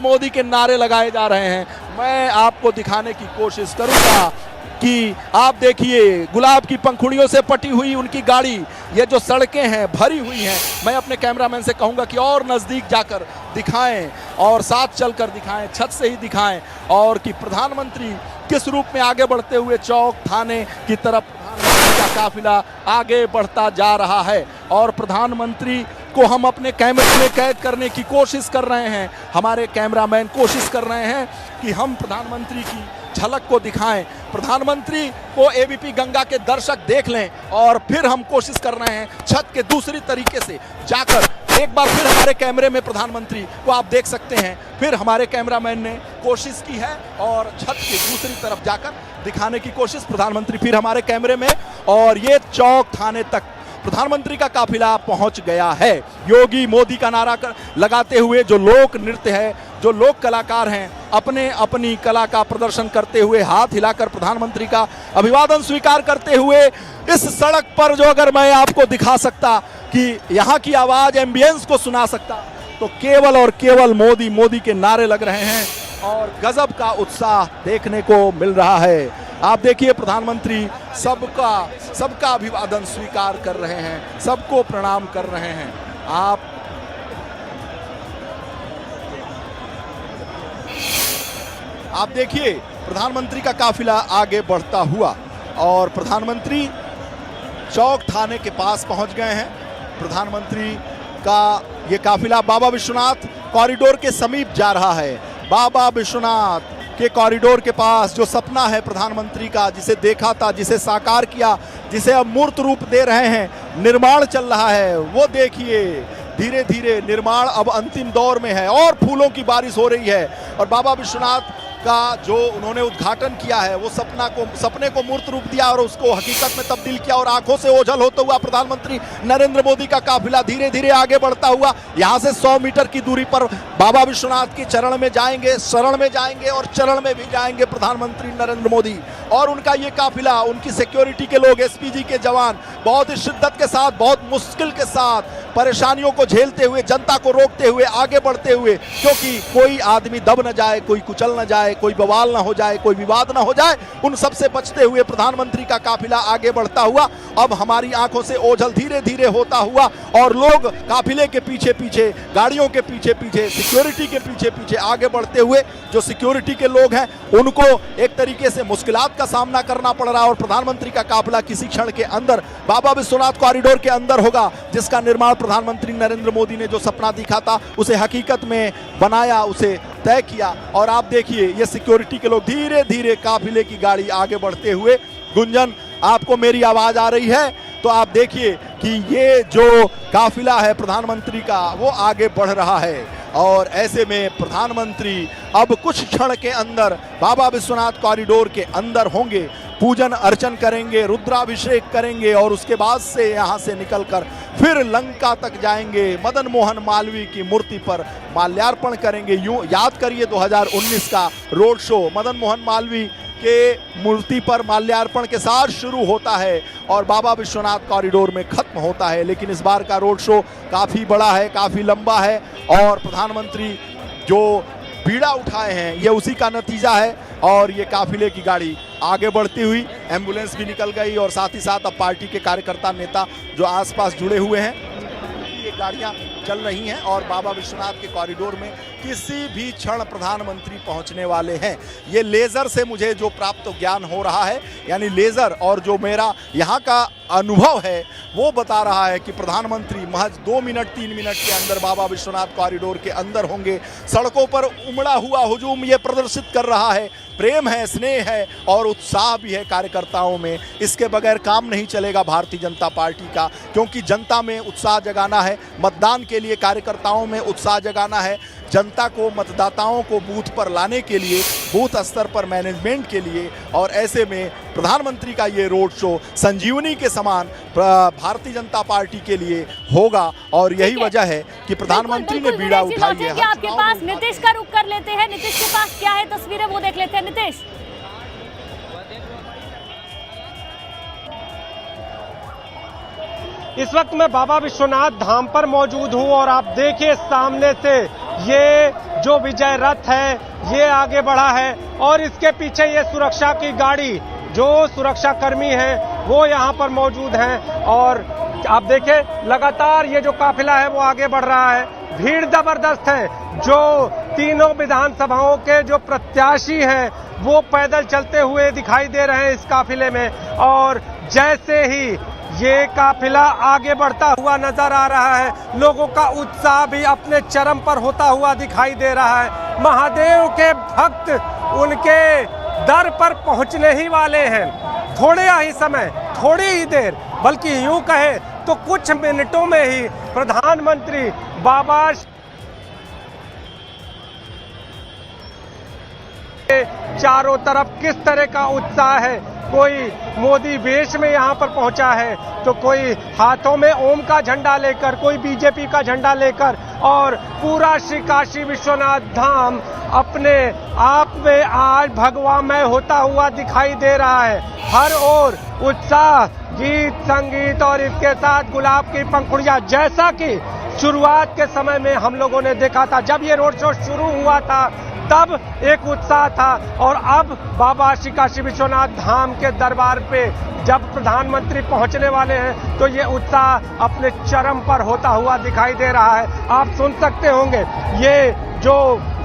मोदी के नारे लगाए जा रहे हैं। मैं आपको दिखाने की कोशिश करूंगा कि आप देखिए गुलाब की पंखुड़ियों से पटी हुई उनकी गाड़ी, ये जो सड़कें हैं भरी हुई हैं। मैं अपने कैमरामैन से कहूंगा कि और नजदीक जाकर दिखाएं और साथ चलकर दिखाएं, छत से ही दिखाएं, और कि प्रधानमंत्री किस रूप में आगे बढ़ते हुए चौक थाने की तरफ प्रधानमंत्री का काफिला आगे बढ़ता जा रहा है। और प्रधानमंत्री को हम अपने कैमरे में कैद करने की कोशिश कर रहे हैं। हमारे कैमरामैन कोशिश कर रहे हैं कि हम प्रधानमंत्री की झलक को दिखाएं, प्रधानमंत्री को एबीपी गंगा के दर्शक देख लें, और फिर हम कोशिश कर रहे हैं छत के दूसरी तरीके से जाकर एक बार फिर हमारे कैमरे में प्रधानमंत्री को आप देख सकते हैं। फिर हमारे कैमरामैन ने कोशिश की है और छत के दूसरी तरफ जाकर दिखाने की कोशिश, प्रधानमंत्री फिर हमारे कैमरे में, और ये चौक थाने तक प्रधानमंत्री का काफिला पहुंच गया है। योगी मोदी का नारा लगाते हुए जो लोक नृत्य है, जो लोक कलाकार हैं, अपनी कला का प्रदर्शन करते हुए हाथ हिलाकर प्रधानमंत्री का अभिवादन स्वीकार करते हुए इस सड़क पर, जो अगर मैं आपको दिखा सकता कि यहाँ की आवाज एम्बियंस को सुना सकता, तो केवल और केवल मोदी के नारे लग रहे हैं और गजब का उत्साह देखने को मिल रहा है। आप देखिए प्रधानमंत्री सबका अभिवादन स्वीकार कर रहे हैं, सबको प्रणाम कर रहे हैं। आप देखिए प्रधानमंत्री का काफिला आगे बढ़ता हुआ, और प्रधानमंत्री चौक थाने के पास पहुंच गए हैं। प्रधानमंत्री का ये काफिला बाबा विश्वनाथ कॉरिडोर के समीप जा रहा है। बाबा विश्वनाथ के कॉरिडोर के पास जो सपना है प्रधानमंत्री का, जिसे देखा था, जिसे साकार किया, जिसे अब मूर्त रूप दे रहे हैं, निर्माण चल रहा है, वो देखिए धीरे धीरे निर्माण अब अंतिम दौर में है और फूलों की बारिश हो रही है। और बाबा विश्वनाथ का जो उन्होंने उद्घाटन किया है, वो सपने को मूर्त रूप दिया और उसको हकीकत में तब्दील किया, और आंखों से ओझल होता हुआ प्रधानमंत्री नरेंद्र मोदी का काफिला धीरे धीरे आगे बढ़ता हुआ यहां से 100 मीटर की दूरी पर बाबा विश्वनाथ के चरण में जाएंगे, शरण में जाएंगे और चरण में भी जाएंगे प्रधानमंत्री नरेंद्र मोदी। और उनका ये काफिला, उनकी सिक्योरिटी के लोग, एसपीजी के जवान बहुत ही शिद्दत के साथ, बहुत मुश्किल के साथ, परेशानियों को झेलते हुए, जनता को रोकते हुए, आगे बढ़ते हुए, क्योंकि कोई आदमी दब न जाए, कोई कुचल न जाए, कोई बवाल ना हो जाए, कोई विवाद ना हो जाए, उन सब से बचते हुए प्रधानमंत्री का काफिला आगे बढ़ता हुआ अब हमारी आंखों से ओझल धीरे धीरे होता हुआ, और लोग काफिले के पीछे पीछे, गाड़ियों के पीछे पीछे, सिक्योरिटी के पीछे पीछे आगे बढ़ते हुए, जो सिक्योरिटी के लोग हैं उनको एक तरीके से मुश्किलात का सामना करना पड़ रहा है। और प्रधानमंत्री का काफिला किसी क्षण के अंदर बाबा विश्वनाथ कॉरिडोर के अंदर होगा, जिसका निर्माण प्रधानमंत्री नरेंद्र मोदी ने जो सपना दिखा था उसे हकीकत में बनाया, उसे तय किया। और आप देखिए ये सिक्योरिटी के लोग धीरे धीरे काफिले की गाड़ी आगे बढ़ते हुए, गुंजन आपको मेरी आवाज आ रही है तो आप देखिए कि ये जो काफिला है प्रधानमंत्री का वो आगे बढ़ रहा है। और ऐसे में प्रधानमंत्री अब कुछ क्षण के अंदर बाबा विश्वनाथ कॉरिडोर के अंदर होंगे। पूजन अर्चन करेंगे, रुद्राभिषेक करेंगे और उसके बाद से यहाँ से निकलकर फिर लंका तक जाएंगे। मदन मोहन मालवीय की मूर्ति पर माल्यार्पण करेंगे। यूं याद करिए 2019 का रोड शो मदन मोहन मालवीय के मूर्ति पर माल्यार्पण के साथ शुरू होता है और बाबा विश्वनाथ कॉरिडोर में खत्म होता है। लेकिन इस बार का रोड शो काफी बड़ा है, काफी लंबा है और प्रधानमंत्री जो बीड़ा उठाए हैं ये उसी का नतीजा है। और ये काफिले की गाड़ी आगे बढ़ती हुई, एम्बुलेंस भी निकल गई और साथ ही साथ अब पार्टी के कार्यकर्ता नेता जो आसपास जुड़े हुए हैं, ये गाड़ियां चल रही हैं और बाबा विश्वनाथ के कॉरिडोर में किसी भी क्षण प्रधानमंत्री पहुंचने वाले हैं। ये लेजर से मुझे जो प्राप्त ज्ञान हो रहा है, यानी लेजर और जो मेरा यहाँ का अनुभव है वो बता रहा है कि प्रधानमंत्री महज 2 मिनट 3 मिनट के अंदर बाबा विश्वनाथ कॉरिडोर के अंदर होंगे। सड़कों पर उमड़ा हुआ हुजूम ये प्रदर्शित कर रहा है, प्रेम है, स्नेह है और उत्साह भी है कार्यकर्ताओं में। इसके बगैर काम नहीं चलेगा भारतीय जनता पार्टी का, क्योंकि जनता में उत्साह जगाना है, मतदान के लिए कार्यकर्ताओं में उत्साह जगाना है, जनता को, मतदाताओं को बूथ पर लाने के लिए, बूथ स्तर पर मैनेजमेंट के लिए। और ऐसे में प्रधानमंत्री का ये रोड शो संजीवनी के समान भारतीय जनता पार्टी के लिए होगा और यही वजह है कि प्रधानमंत्री ने बीड़ा उठाई है। आपके पास नीतीश का रुख कर लेते हैं, नीतीश के पास क्या है तस्वीरें वो देख लेते हैं। नीतीश, इस वक्त मैं बाबा विश्वनाथ धाम पर मौजूद हूं और आप देखिए सामने से ये जो विजय रथ है ये आगे बढ़ा है और इसके पीछे ये सुरक्षा की गाड़ी, जो सुरक्षा कर्मी हैं वो यहाँ पर मौजूद हैं और आप देखें लगातार ये जो काफिला है वो आगे बढ़ रहा है। भीड़ जबरदस्त है। जो तीनों विधानसभाओं के जो प्रत्याशी हैं वो पैदल चलते हुए दिखाई दे रहे हैं इस काफिले में और जैसे ही ये काफिला आगे बढ़ता हुआ नजर आ रहा है, लोगों का उत्साह भी अपने चरम पर होता हुआ दिखाई दे रहा है। महादेव के भक्त उनके दर पर पहुंचने ही वाले हैं। थोड़े ही समय, थोड़ी ही देर, बल्कि यूं कहे तो कुछ मिनटों में ही प्रधानमंत्री बाबा चारों तरफ किस तरह का उत्साह है। कोई मोदी वेश में यहाँ पर पहुंचा है तो कोई हाथों में ओम का झंडा लेकर, कोई बीजेपी का झंडा लेकर और पूरा श्री काशी विश्वनाथ धाम अपने आप में आज भगवामय होता हुआ दिखाई दे रहा है। हर ओर उत्साह, गीत संगीत और इसके साथ गुलाब की पंखुड़ियां, जैसा कि शुरुआत के समय में हम लोगों ने देखा था जब ये रोड शो शुरू हुआ था तब एक उत्साह था और अब बाबा श्री काशी विश्वनाथ धाम के दरबार पे जब प्रधानमंत्री पहुंचने वाले हैं तो ये उत्साह अपने चरम पर होता हुआ दिखाई दे रहा है। आप सुन सकते होंगे ये जो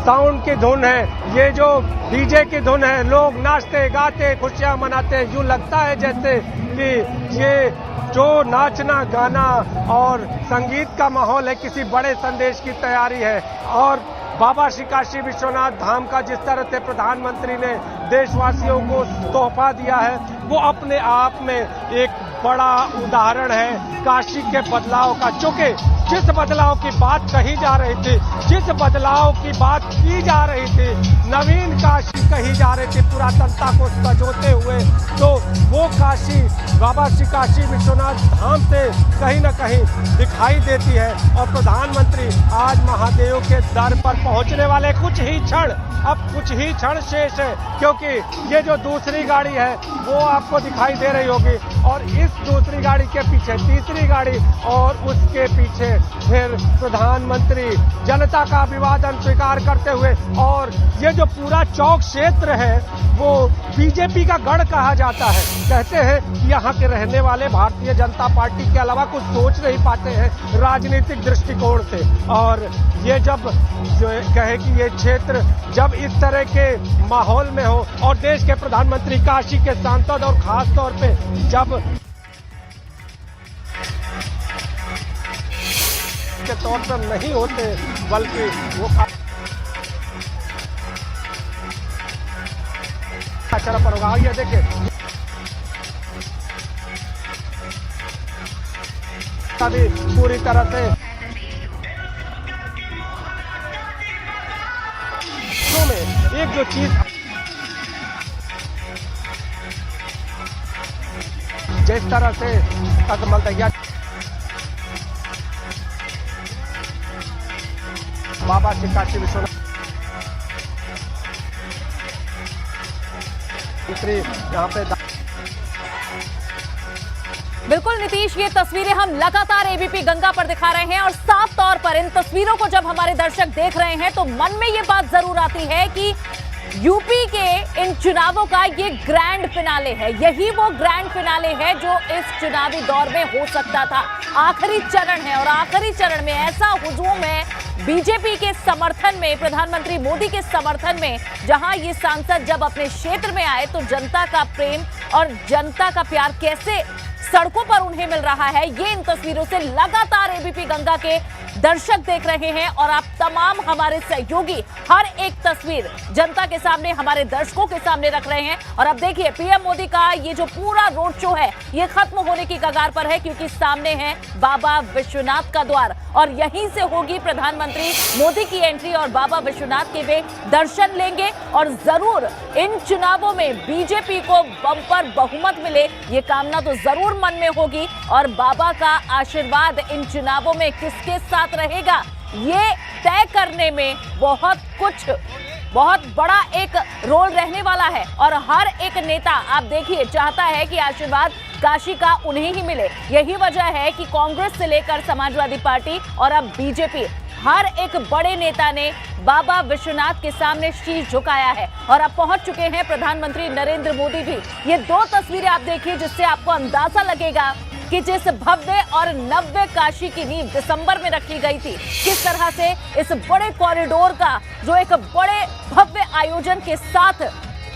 साउंड की धुन है, ये जो डीजे की धुन है, लोग नाचते गाते खुशियां मनाते हैं। यूं लगता है जैसे कि ये जो नाचना गाना और संगीत का माहौल है किसी बड़े संदेश की तैयारी है। और बाबा श्री काशी विश्वनाथ धाम का जिस तरह से प्रधानमंत्री ने देशवासियों को तोहफा दिया है वो अपने आप में एक बड़ा उदाहरण है काशी के बदलाव का। चूंकि जिस बदलाव की बात कही जा रही थी, जिस बदलाव की बात की जा रही थी, नवीन काशी कही जा रही थी पुरातनता को सजोते हुए, तो वो काशी बाबा श्री काशी विश्वनाथ धाम से कहीं न कहीं दिखाई देती है। और प्रधानमंत्री आज महादेव के दर पर पहुंचने वाले कुछ ही क्षण, अब कुछ ही क्षण शेष है क्योंकि ये जो दूसरी गाड़ी है वो आपको दिखाई दे रही होगी और इस दूसरी गाड़ी के पीछे तीसरी गाड़ी और उसके पीछे फिर प्रधानमंत्री जनता का अभिवादन स्वीकार करते हुए। और ये जो पूरा चौक क्षेत्र है वो बीजेपी का गढ़ कहा जाता है। कहते हैं कि यहाँ के रहने वाले भारतीय जनता पार्टी के अलावा कुछ सोच नहीं पाते हैं राजनीतिक दृष्टिकोण से। और ये जब जो कहे कि ये क्षेत्र जब इस तरह के माहौल में हो और देश के प्रधानमंत्री काशी के सांसद और खास तौर पे जब के तौर पर नहीं होते बल्कि वो चरम पर होगा। ये देखिए अभी पूरी तरह से में एक जो चीज जिस तरह से मलदहिया बाबा श्री काशी विश्वनाथ यहाँ पे बिल्कुल नीतीश, ये तस्वीरें हम लगातार एबीपी गंगा पर दिखा रहे हैं और साफ तौर पर इन तस्वीरों को जब हमारे दर्शक देख रहे हैं तो मन में ये बात जरूर आती है कि यूपी के इन चुनावों का ये ग्रैंड फिनाले है। यही वो ग्रैंड फिनाले है जो इस चुनावी दौर में हो सकता था। आखिरी चरण है और आखिरी चरण में ऐसा हुजूम है बीजेपी के समर्थन में, प्रधानमंत्री मोदी के समर्थन में, जहां ये सांसद जब अपने क्षेत्र में आए तो जनता का प्रेम और जनता का प्यार कैसे सड़कों पर उन्हें मिल रहा है, ये इन तस्वीरों से लगातार एबीपी गंगा के दर्शक देख रहे हैं। और आप तमाम हमारे सहयोगी हर एक तस्वीर जनता के सामने, हमारे दर्शकों के सामने रख रहे हैं। और अब देखिए पीएम मोदी का ये जो पूरा रोड शो है ये खत्म होने की कगार पर है, क्योंकि सामने है बाबा विश्वनाथ का द्वार और यहीं से होगी प्रधानमंत्री मोदी की एंट्री और बाबा विश्वनाथ के वे दर्शन लेंगे। और जरूर इन चुनावों में बीजेपी को बम्पर बहुमत मिले, ये कामना तो जरूर मन में होगी। और बाबा का आशीर्वाद इन चुनावों में किसके साथ रहेगा ये तय करने में बहुत बड़ा एक रोल रहने वाला है। और हर एक नेता आप देखिए चाहता है कि आशीर्वाद काशी का उन्हें ही मिले। यही वजह है कि कांग्रेस से लेकर समाजवादी पार्टी और अब बीजेपी, हर एक बड़े नेता ने बाबा विश्वनाथ के सामने शीश झुकाया है और अब पहुंच चुके हैं प्रधानमंत्री नरेंद्र मोदी भी। ये दो तस्वीरें आप देखिए जिससे आपको अंदाजा लगेगा कि जिस भव्य और नव्य काशी की नींव दिसंबर में रखी गई थी, किस तरह से इस बड़े कॉरिडोर का जो एक बड़े भव्य आयोजन के साथ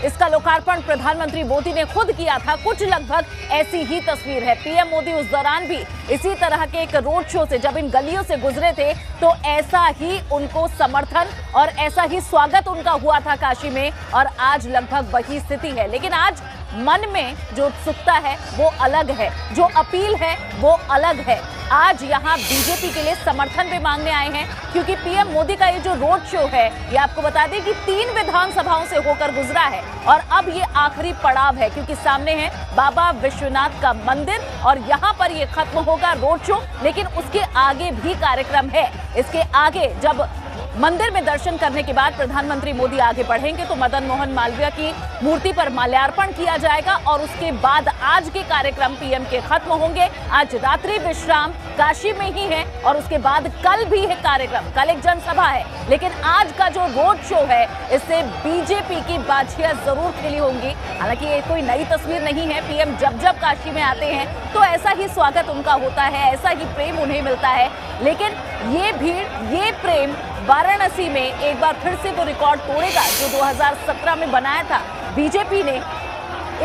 इसका लोकार्पण प्रधानमंत्री मोदी ने खुद किया था, कुछ लगभग ऐसी ही तस्वीर है। पीएम मोदी उस दौरान भी इसी तरह के एक रोड शो से जब इन गलियों से गुजरे थे तो ऐसा ही उनको समर्थन और ऐसा ही स्वागत उनका हुआ था काशी में, और आज लगभग वही स्थिति है। लेकिन आज मन में जो उत्सुकता है वो अलग है, जो अपील है वो अलग है। आज यहाँ बीजेपी के लिए समर्थन भी मांगने आए हैं, क्योंकि पीएम मोदी का ये जो रोड शो है ये आपको बता दें कि 3 विधानसभाओं से होकर गुजरा है और अब ये आखिरी पड़ाव है, क्योंकि सामने है बाबा विश्वनाथ का मंदिर और यहाँ पर ये खत्म होगा रोड शो। लेकिन उसके आगे भी कार्यक्रम है। इसके आगे जब मंदिर में दर्शन करने के बाद प्रधानमंत्री मोदी आगे बढ़ेंगे तो मदन मोहन मालवीय की मूर्ति पर माल्यार्पण किया जाएगा और उसके बाद आज के कार्यक्रम पीएम के खत्म होंगे। आज रात्रि विश्राम काशी में ही है और उसके बाद कल भी है कार्यक्रम, कल एक जनसभा है। लेकिन आज का जो रोड शो है इससे बीजेपी की बाजियां जरूर खेली होंगी। हालांकि ये कोई नई तस्वीर नहीं है, पीएम जब काशी में आते हैं तो ऐसा ही स्वागत उनका होता है, ऐसा ही प्रेम उन्हें मिलता है। लेकिन ये भीड़, ये प्रेम वाराणसी में एक बार फिर से वो रिकॉर्ड तोड़ेगा जो 2017 में बनाया था बीजेपी ने।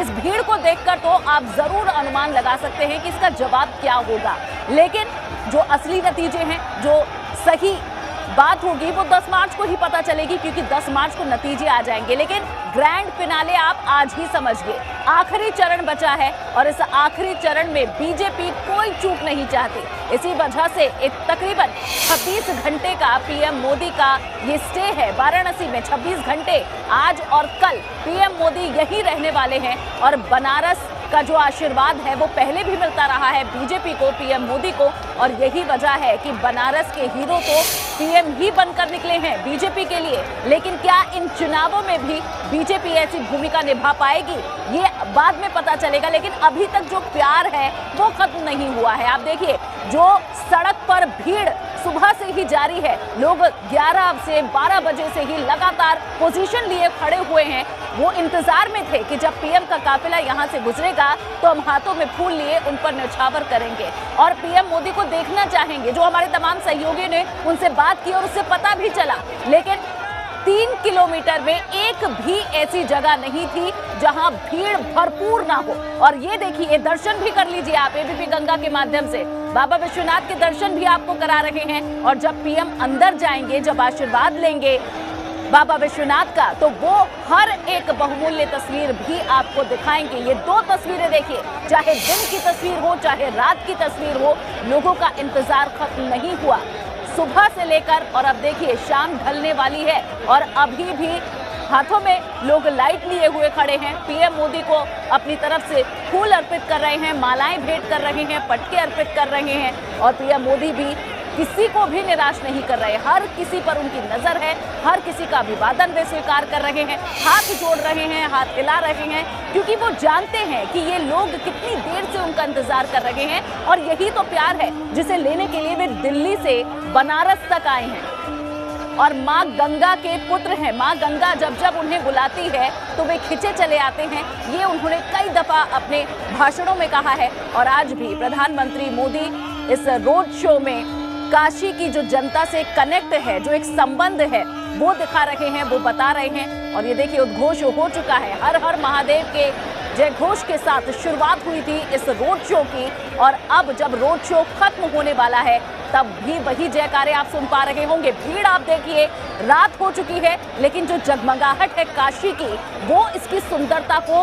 इस भीड़ को देखकर तो आप जरूर अनुमान लगा सकते हैं कि इसका जवाब क्या होगा। लेकिन जो असली नतीजे हैं, जो सही बात होगी वो 10 मार्च को ही पता चलेगी, क्योंकि 10 मार्च को नतीजे आ जाएंगे। लेकिन ग्रैंड फिनाले आप आज ही समझिए, आखिरी चरण बचा है और इस आखिरी चरण में बीजेपी कोई चूक नहीं चाहती। इसी वजह से तकरीबन 26 घंटे का पीएम मोदी का ये स्टे है वाराणसी में। 26 घंटे आज और कल पीएम मोदी यही रहने वाले हैं और बनारस का जो आशीर्वाद है वो पहले भी मिलता रहा है बीजेपी को, पीएम मोदी को। और यही वजह है कि बनारस के हीरो तो पीएम ही बनकर निकले हैं बीजेपी के लिए। लेकिन क्या इन चुनावों में भी बीजेपी ऐसी भूमिका निभा पाएगी ये बाद में पता चलेगा। लेकिन अभी तक जो प्यार है वो खत्म नहीं हुआ है। आप देखिए जो सड़क पर भीड़ सुबह से ही जारी है, लोग 11 से 12 बजे से ही लगातार पोजीशन लिए खड़े हुए हैं। वो इंतजार में थे कि जब पीएम का काफिला यहाँ से गुजरेगा तो हम हाथों में फूल लिए उन पर न्यौछावर करेंगे और पीएम मोदी को देखना चाहेंगे। जो हमारे तमाम सहयोगियों ने उनसे बात की और उससे पता भी चला, लेकिन 3 किलोमीटर में एक भी ऐसी जगह नहीं थी जहां भीड़ भरपूर ना हो। और ये देखिए, दर्शन भी कर लीजिए आप एबीपी गंगा के माध्यम से, बाबा विश्वनाथ के दर्शन भी आपको करा रहे हैं। और जब पीएम अंदर जाएंगे, जब आशीर्वाद लेंगे बाबा विश्वनाथ का, तो वो हर एक बहुमूल्य तस्वीर भी आपको दिखाएंगे। ये 2 तस्वीरें देखिए, चाहे दिन की तस्वीर हो चाहे रात की तस्वीर हो, लोगों का इंतजार खत्म नहीं हुआ सुबह से लेकर। और अब देखिए शाम ढलने वाली है और अभी भी हाथों में लोग लाइट लिए हुए खड़े हैं। पीएम मोदी को अपनी तरफ से फूल अर्पित कर रहे हैं, मालाएं भेंट कर रहे हैं, पटके अर्पित कर रहे हैं और पीएम मोदी भी किसी को भी निराश नहीं कर रहे। हर किसी पर उनकी नजर है, हर किसी का अभिवादन वे स्वीकार कर रहे हैं, हाथ जोड़ रहे हैं, हाथ हिला रहे हैं, क्योंकि वो जानते हैं कि ये लोग कितनी देर से उनका इंतजार कर रहे हैं और यही तो प्यार है जिसे लेने के लिए वे दिल्ली से बनारस तक आए हैं। और माँ गंगा के पुत्र हैं। माँ गंगा जब जब उन्हें बुलाती है तो वे खिंचे चले आते हैं। ये उन्होंने कई दफा अपने भाषणों में कहा है और आज भी प्रधानमंत्री मोदी इस रोड शो में काशी की जो जनता से कनेक्ट है, जो एक संबंध है, वो दिखा रहे हैं, वो बता रहे हैं। और ये देखिए उद्घोष हो चुका है। हर हर महादेव के जय घोष के साथ शुरुआत हुई थी इस रोड शो की और अब जब रोड शो खत्म होने वाला है तब भी वही जयकारे आप सुन पा रहे होंगे। भीड़ आप देखिए, रात हो चुकी है लेकिन जो जगमगाहट है काशी की वो इसकी सुंदरता को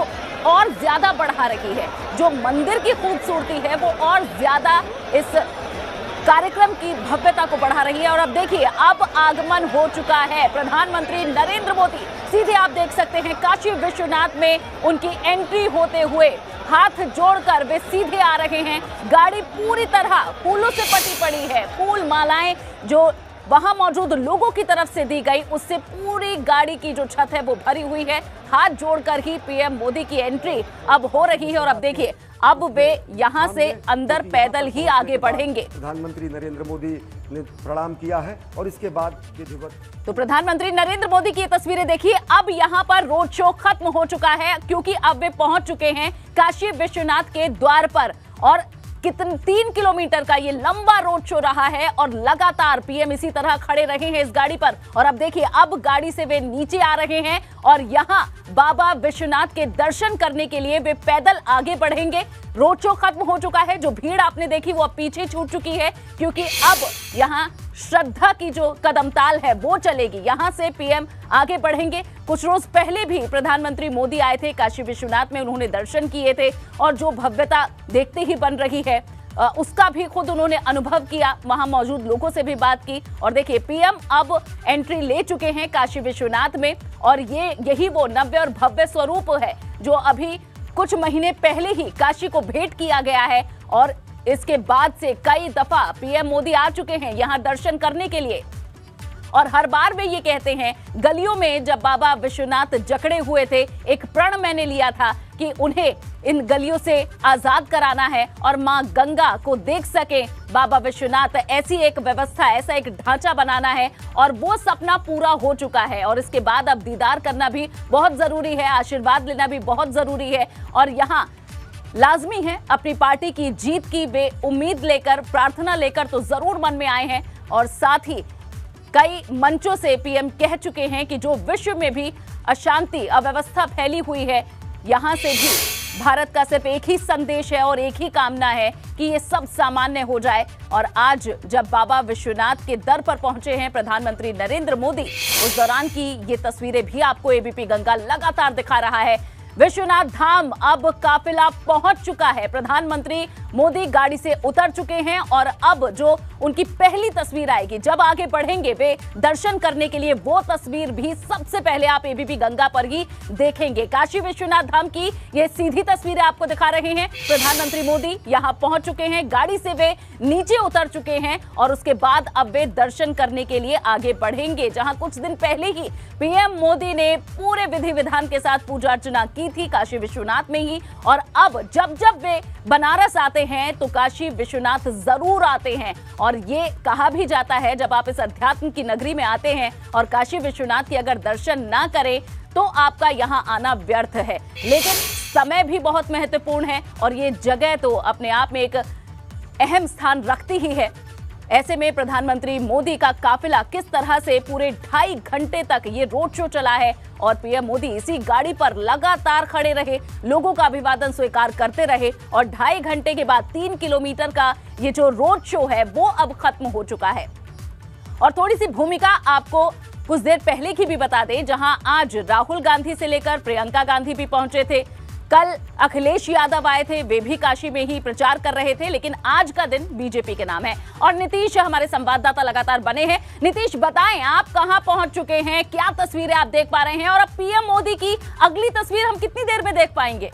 और ज्यादा बढ़ा रही है। जो मंदिर की खूबसूरती है वो और ज्यादा इस कार्यक्रम की भव्यता को बढ़ा रही है। और अब देखिए अब आगमन हो चुका है प्रधानमंत्री नरेंद्र मोदी। सीधे आप देख सकते हैं काशी विश्वनाथ में उनकी एंट्री होते हुए हाथ जोड़कर वे सीधे आ रहे हैं। गाड़ी पूरी तरह फूलों से पटी पड़ी है। फूल मालाएं जो वहां मौजूद लोगों की तरफ से दी गई उससे पूरी गाड़ी की जो छत है वो भरी हुई है। हाथ जोड़कर ही पीएम मोदी की एंट्री अब हो रही है और अब देखिए अब वे यहां से अंदर पैदल ही आगे बढ़ेंगे। प्रधानमंत्री नरेंद्र मोदी ने प्रणाम किया है और इसके बाद तो प्रधानमंत्री नरेंद्र मोदी की तस्वीरें देखिए। अब यहां पर रोड शो खत्म हो चुका है क्योंकि अब वे पहुंच चुके हैं काशी विश्वनाथ के द्वार पर और 3 किलोमीटर का ये लंबा रोड शो रहा है और लगातार पीएम इसी तरह खड़े रहे हैं इस गाड़ी पर। और अब देखिए अब गाड़ी से वे नीचे आ रहे हैं और यहाँ बाबा विश्वनाथ के दर्शन करने के लिए वे पैदल आगे बढ़ेंगे। रोड शो खत्म हो चुका है। जो भीड़ आपने देखी वो अब पीछे छूट चुकी है क्योंकि अब यहाँ श्रद्धा की जो कदमताल है वो चलेगी। यहाँ से पीएम आगे बढ़ेंगे। कुछ रोज पहले भी प्रधानमंत्री मोदी आए थे काशी विश्वनाथ में, उन्होंने दर्शन किए थे और जो भव्यता देखते ही बन रही है उसका भी खुद उन्होंने अनुभव किया, वहां मौजूद लोगों से भी बात की। और देखिए पीएम अब एंट्री ले चुके हैं काशी विश्वनाथ में और यही वो नव्य और भव्य स्वरूप है जो अभी कुछ महीने पहले ही काशी को भेंट किया गया है और इसके बाद से कई दफा पीएम मोदी आ चुके हैं यहां दर्शन करने के लिए। और हर बार वे ये कहते हैं, गलियों में जब बाबा विश्वनाथ जकड़े हुए थे एक प्रण मैंने लिया था कि उन्हें इन गलियों से आजाद कराना है और मां गंगा को देख सके बाबा विश्वनाथ, ऐसी एक व्यवस्था, ऐसा एक ढांचा बनाना है और वो सपना पूरा हो चुका है। और इसके बाद अब दीदार करना भी बहुत जरूरी है, आशीर्वाद लेना भी बहुत जरूरी है और यहाँ लाजमी है अपनी पार्टी की जीत की वे उम्मीद लेकर, प्रार्थना लेकर तो जरूर मन में आए हैं। और साथ ही कई मंचों से पीएम कह चुके हैं कि जो विश्व में भी अशांति, अव्यवस्था फैली हुई है, यहां से भी भारत का सिर्फ एक ही संदेश है और एक ही कामना है कि ये सब सामान्य हो जाए। और आज जब बाबा विश्वनाथ के दर पर पहुंचे हैं प्रधानमंत्री नरेंद्र मोदी, उस दौरान की ये तस्वीरें भी आपको एबीपी गंगा लगातार दिखा रहा है। विश्वनाथ धाम अब काफिला पहुंच चुका है। प्रधानमंत्री मोदी गाड़ी से उतर चुके हैं और अब जो उनकी पहली तस्वीर आएगी जब आगे बढ़ेंगे वे दर्शन करने के लिए, वो तस्वीर भी सबसे पहले आप एबीपी गंगा पर ही देखेंगे। काशी विश्वनाथ धाम की ये सीधी तस्वीरें आपको दिखा रहे हैं। प्रधानमंत्री मोदी यहां पहुंच चुके हैं, गाड़ी से वे नीचे उतर चुके हैं और उसके बाद अब वे दर्शन करने के लिए आगे बढ़ेंगे। जहां कुछ दिन पहले ही पीएम मोदी ने पूरे विधि विधान के साथ पूजा अर्चना की थी काशी विश्वनाथ में ही। और अब जब जब वे बनारस आते हैं तो काशी विश्वनाथ जरूर आते हैं। और ये कहा भी जाता है जब आप इस अध्यात्म की नगरी में आते हैं और काशी विश्वनाथ के अगर दर्शन ना करें तो आपका यहां आना व्यर्थ है। लेकिन समय भी बहुत महत्वपूर्ण है और ये जगह तो अपने आप में एक अहम स्थान रखती ही है। ऐसे में प्रधानमंत्री मोदी का काफिला किस तरह से पूरे 2.5 घंटे तक ये रोड शो चला है और पीएम मोदी इसी गाड़ी पर लगातार खड़े रहे, लोगों का अभिवादन स्वीकार करते रहे और 2.5 घंटे के बाद 3 किलोमीटर का ये जो रोड शो है वो अब खत्म हो चुका है। और थोड़ी सी भूमिका आपको कुछ देर पहले की भी बता दें, जहां आज राहुल गांधी से लेकर प्रियंका गांधी भी पहुंचे थे कल अखिलेश यादव आए थे, वे भी काशी में ही प्रचार कर रहे थे, लेकिन आज का दिन बीजेपी के नाम है। और नीतीश हमारे संवाददाता लगातार बने हैं। नीतीश, बताएं आप कहां पहुंच चुके हैं, क्या तस्वीरें आप देख पा रहे हैं और अब पीएम मोदी की अगली तस्वीर हम कितनी देर में देख पाएंगे?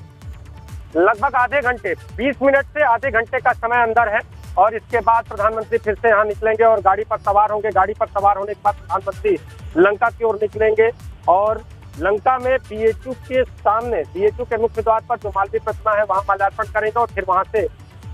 लगभग आधे घंटे, 20 मिनट से आधे घंटे का समय अंदर है और इसके बाद प्रधानमंत्री फिर से यहाँ निकलेंगे और गाड़ी पर सवार होंगे। गाड़ी पर सवार होने के बाद प्रधानमंत्री लंका की ओर निकलेंगे और लंका में बीएचयू के सामने, बीएचयू के मुख्य द्वार पर जो मालवीय प्रतिमा है वहां माल्यार्पण करेंगे और फिर वहां से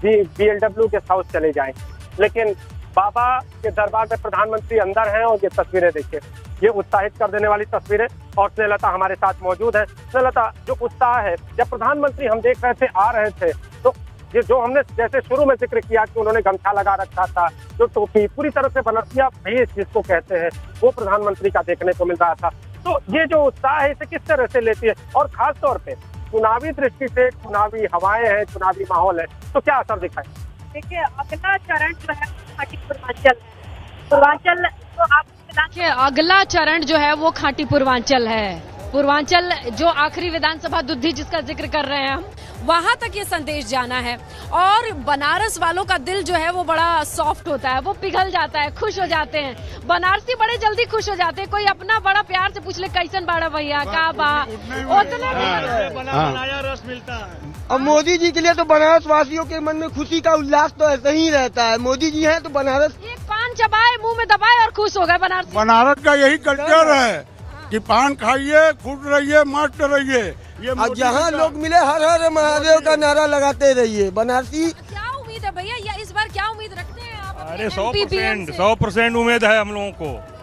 बीएलडब्ल्यू गेस्ट हाउस चले जाएंगे। लेकिन बाबा के दरबार में प्रधानमंत्री अंदर हैं और ये तस्वीरें देखिए, ये उत्साहित कर देने वाली तस्वीरें। और स्नेहलता हमारे साथ मौजूद है। स्नेहलता, जो उत्साह है, जब प्रधानमंत्री हम देख रहे थे आ रहे थे तो ये जो हमने जैसे शुरू में जिक्र किया कि उन्होंने गमछा लगा रखा था, जो टोपी पूरी तरह से बनरसिया भेष जिसको कहते हैं, वो प्रधानमंत्री का देखने को मिल रहा था। तो ये जो उत्साह है इसे किस तरह से लेती है और खास तौर पे चुनावी दृष्टि से, चुनावी हवाएं हैं, चुनावी माहौल है, तो क्या असर दिखाए? देखिए, अगला चरण जो है खाटी पूर्वांचल तो आप देखिए, अगला चरण जो है वो खाटी पूर्वांचल है। पूर्वांचल जो आखिरी विधानसभा दुद्धी जिसका जिक्र कर रहे हैं हम, वहां तक ये संदेश जाना है। और बनारस वालों का दिल जो है वो बड़ा सॉफ्ट होता है, वो पिघल जाता है, खुश हो जाते हैं। बनारसी बड़े जल्दी खुश हो जाते हैं। कोई अपना बड़ा प्यार से पूछ ले कैसन बाड़ा भैया का बा, उतने बनाया रस मिलता है। अब मोदी जी के लिए तो बनारस वासियों के मन में खुशी का उल्लास तो ऐसे ही रहता है। मोदी जी हैं तो बनारस एक पान चबाए, मुंह में दबाए और खुश हो गए बनारस। बनारस का यही कल्चर है कि पान खाइए, खुश रहिए, मस्त रहिए। ये जहाँ लोग मिले हर हर महादेव का नारा लगाते रहिए। बनारसी क्या उम्मीद है भैया, या इस बार क्या उम्मीद रखते हैं आप? अरे 100% उम्मीद है हम लोगों को।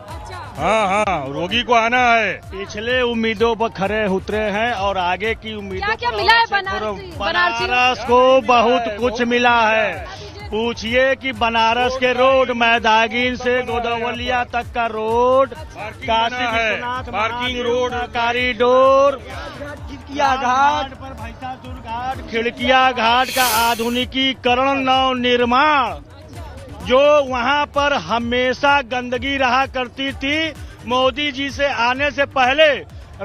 हाँ, रोगी को आना है। पिछले उम्मीदों पर खरे उतरे हैं और आगे की उम्मीदों क्या मिला है बनारस को? बहुत कुछ मिला है। पूछिए कि बनारस के रोड मैदागिन से गोदावलिया तक का road, Kashi Vishwanath parking road, corridor, खिड़किया घाट पर भैंसासुर घाट, खिड़किया घाट का आधुनिकीकरण, नव निर्माण, जो वहां पर हमेशा गंदगी रहा करती थी। मोदी जी से आने से पहले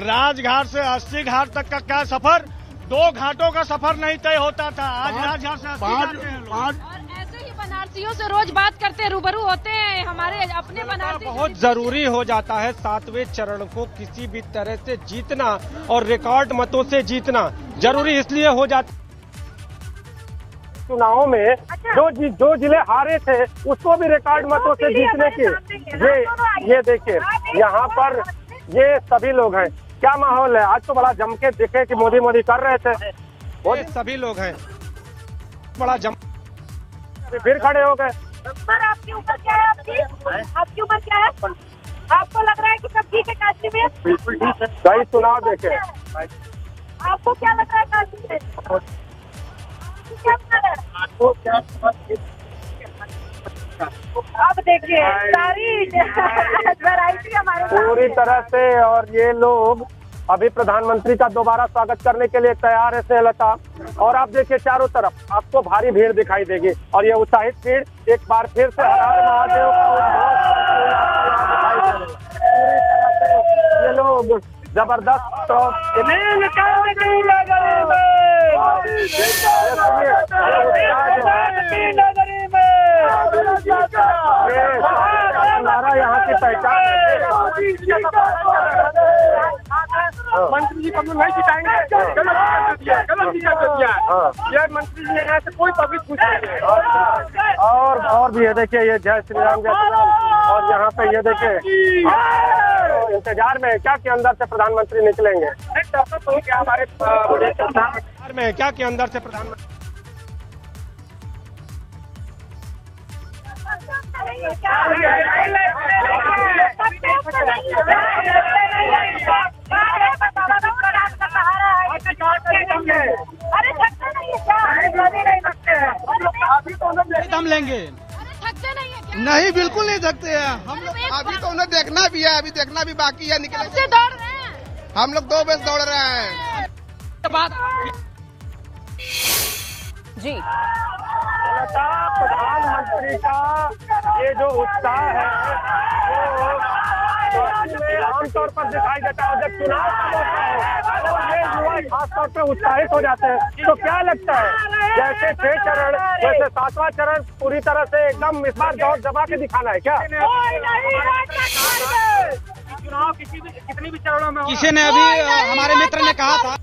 राजघाट से 80 घाट तक का क्या सफर, 2 घाटों का सफर नहीं तय होता था। आज राजघाट से 80 घाट हैं। बनारसियों से रोज बात करते हैं, रूबरू होते हैं, हमारे अपने बनारसी बहुत जरूरी हो जाता है 7वें चरण को किसी भी तरह से जीतना और रिकॉर्ड मतों से जीतना जरूरी इसलिए हो जाता। चुनावों में जो जिले हारे थे उसको भी रिकॉर्ड मतों से जीतने की ये देखिए, यहाँ पर ये सभी लोग हैं। क्या माहौल है आज? तो बड़ा जम के देखे कि मोदी मोदी कर रहे थे, वो सभी लोग हैं, बड़ा जम फिर खड़े हो गए। सर, आपकी उम्र क्या है? आपकी उम्र क्या है? आपको लग रहा है कि सब ठीक है काशी में? बिल्कुल ठीक है। सही चुनाव देखे। आपको क्या लग रहा है काशी में? अब देखिए सारी वैरायटी हमारे पूरी तरह से। और ये लोग अभी प्रधानमंत्री का दोबारा स्वागत करने के लिए तैयार है स्नेहलता। और आप देखिए चारों तरफ आपको भारी भीड़ दिखाई देगी और ये उत्साहित भीड़ एक बार फिर से हर हर महादेव का पूरी तरह से ये लोग जबरदस्त नारा यहाँ की पहचान। मंत्री जी पब्लिक नहीं जिताएंगे, ये मंत्री जी यहाँ से कोई पब्लिक पूछ नहीं। और भी ये देखिए, ये जय श्री राम जय श्री राम। और यहाँ पे ये देखिए इंतजार में क्या के अंदर से प्रधानमंत्री निकलेंगे। हमारे में क्या के अंदर से प्रधानमंत्री दम लेंगे। थकते नहीं है क्या? नहीं, बिल्कुल नहीं थकते हैं हम लोग। अभी तो उन्हें देखना भी है, अभी देखना भी बाकी है। निकले दौड़ रहे हैं हम लोग, 2 बजे दौड़ रहे हैं। जी, प्रधानमंत्री का ये जो उत्साह है वो आमतौर पर दिखाई देता है जब चुनाव का मौका हो। तो ये युवा खासतौर पे उत्साहित हो जाते हैं। तो क्या लगता है, जैसे 6 चरण जैसे 7वां चरण पूरी तरह से एकदम इस बार दौड़ दबा के दिखाना है क्या? चुनाव कितनी भी चरणों में किसी ने अभी हमारे मित्र ने कहा था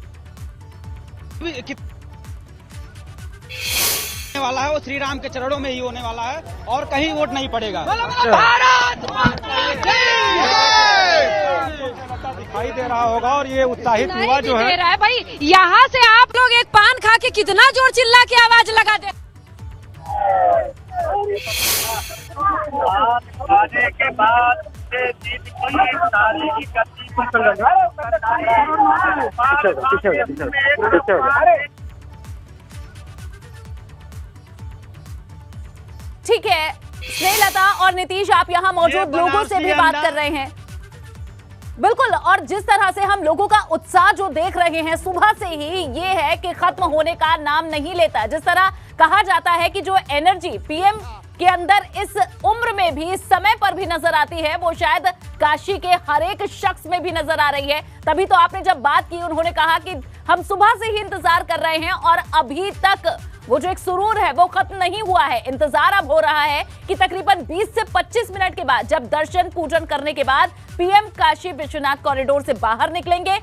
वाला है वो श्री राम के चरणों में ही होने वाला है और कहीं वोट नहीं पड़ेगा। दिखाई दे रहा होगा और ये उत्साहित युवा जो है भाई, यहाँ से आप लोग एक पान खा के कितना जोर चिल्ला के आवाज लगा दे। आने के बाद से जीत की सारी की ठीक है, स्नेहलता और नीतीश, आप यहाँ मौजूद लोगों से भी बात कर रहे हैं। बिल्कुल, और जिस तरह से हम लोगों का उत्साह जो देख रहे हैं सुबह से ही, ये है कि खत्म होने का नाम नहीं लेता। जिस तरह कहा जाता है कि जो एनर्जी पीएम के अंदर इस उम्र में भी, इस समय पर भी नजर आती है, वो शायद काशी के हर एक शख्स में भी नजर आ रही है। तभी तो आपने जब बात की, उन्होंने कहा कि हम सुबह से ही इंतजार कर रहे हैं और अभी तक वो जो एक सुरूर है वो खत्म नहीं हुआ है। इंतजार अब हो रहा है कि तकरीबन 20 से 25 मिनट के बाद, जब दर्शन पूजन करने के बाद पीएम काशी विश्वनाथ कॉरिडोर से बाहर निकलेंगे,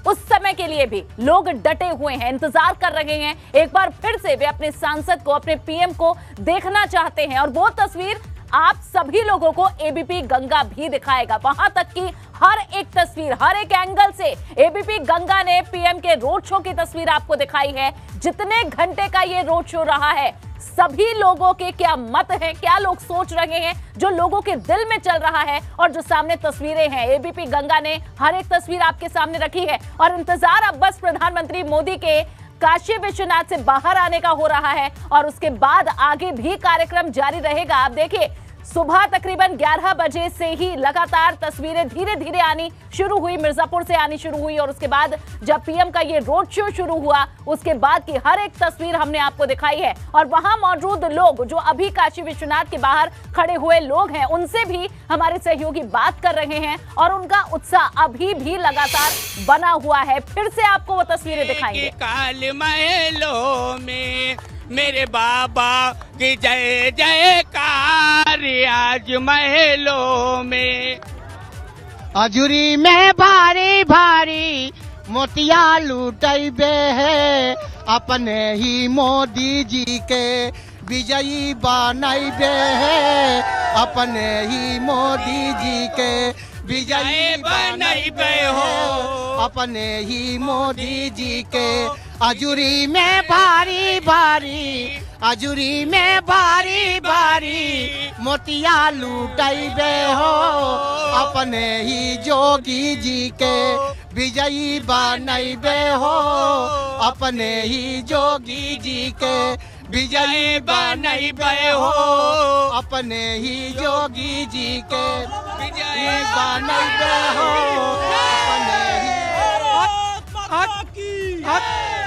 उस समय के लिए भी लोग डटे हुए हैं, इंतजार कर रहे हैं। एक बार फिर से वे अपने सांसद को, अपने पीएम को देखना चाहते हैं और वो तस्वीर आप सभी लोगों को एबीपी गंगा भी दिखाएगा। वहां तक कि हर एक तस्वीर, हर एक एंगल से एबीपी गंगा ने पीएम के रोड शो की तस्वीर आपको दिखाई है। जितने घंटे का ये रोड शो रहा है, सभी लोगों के क्या मत हैं, क्या लोग सोच रहे हैं, जो लोगों के दिल में चल रहा है और जो सामने तस्वीरें हैं, एबीपी गंगा ने हर एक तस्वीर आपके सामने रखी है। और इंतजार अब बस प्रधानमंत्री मोदी के काशी विश्वनाथ से बाहर आने का हो रहा है और उसके बाद आगे भी कार्यक्रम जारी रहेगा। आप देखिए, सुबह तकरीबन 11 बजे से ही लगातार तस्वीरें धीरे धीरे आनी शुरू हुई, मिर्जापुर से आनी शुरू हुई और उसके बाद जब पीएम का ये रोड शो शुरू हुआ, उसके बाद की हर एक तस्वीर हमने आपको दिखाई है। और वहां मौजूद लोग जो अभी काशी विश्वनाथ के बाहर खड़े हुए लोग हैं, उनसे भी हमारे सहयोगी बात कर रहे हैं और उनका उत्साह अभी भी लगातार बना हुआ है। फिर से आपको वो तस्वीरें दिखाएंगे। काल महलों में मेरे बाबा की जय जयकार, आज महलों में अजूरी में भारी भारी मोतिया लूटैबे है, अपने ही मोदी जी के विजयी बनैबे है, अपने ही मोदी जी के विजयी बनैबे हो, अपने ही मोदी जी के अजूरी में भारी भारी, अजूरी में भारी भारी मोतिया लूटैबे हो, अपने ही जोगी जी के विजयी बनैबे हो, अपने ही जोगी जी के विजयी बनैबे हो, अपने ही जोगी जी के विजयी बनैबे हो, अपने ही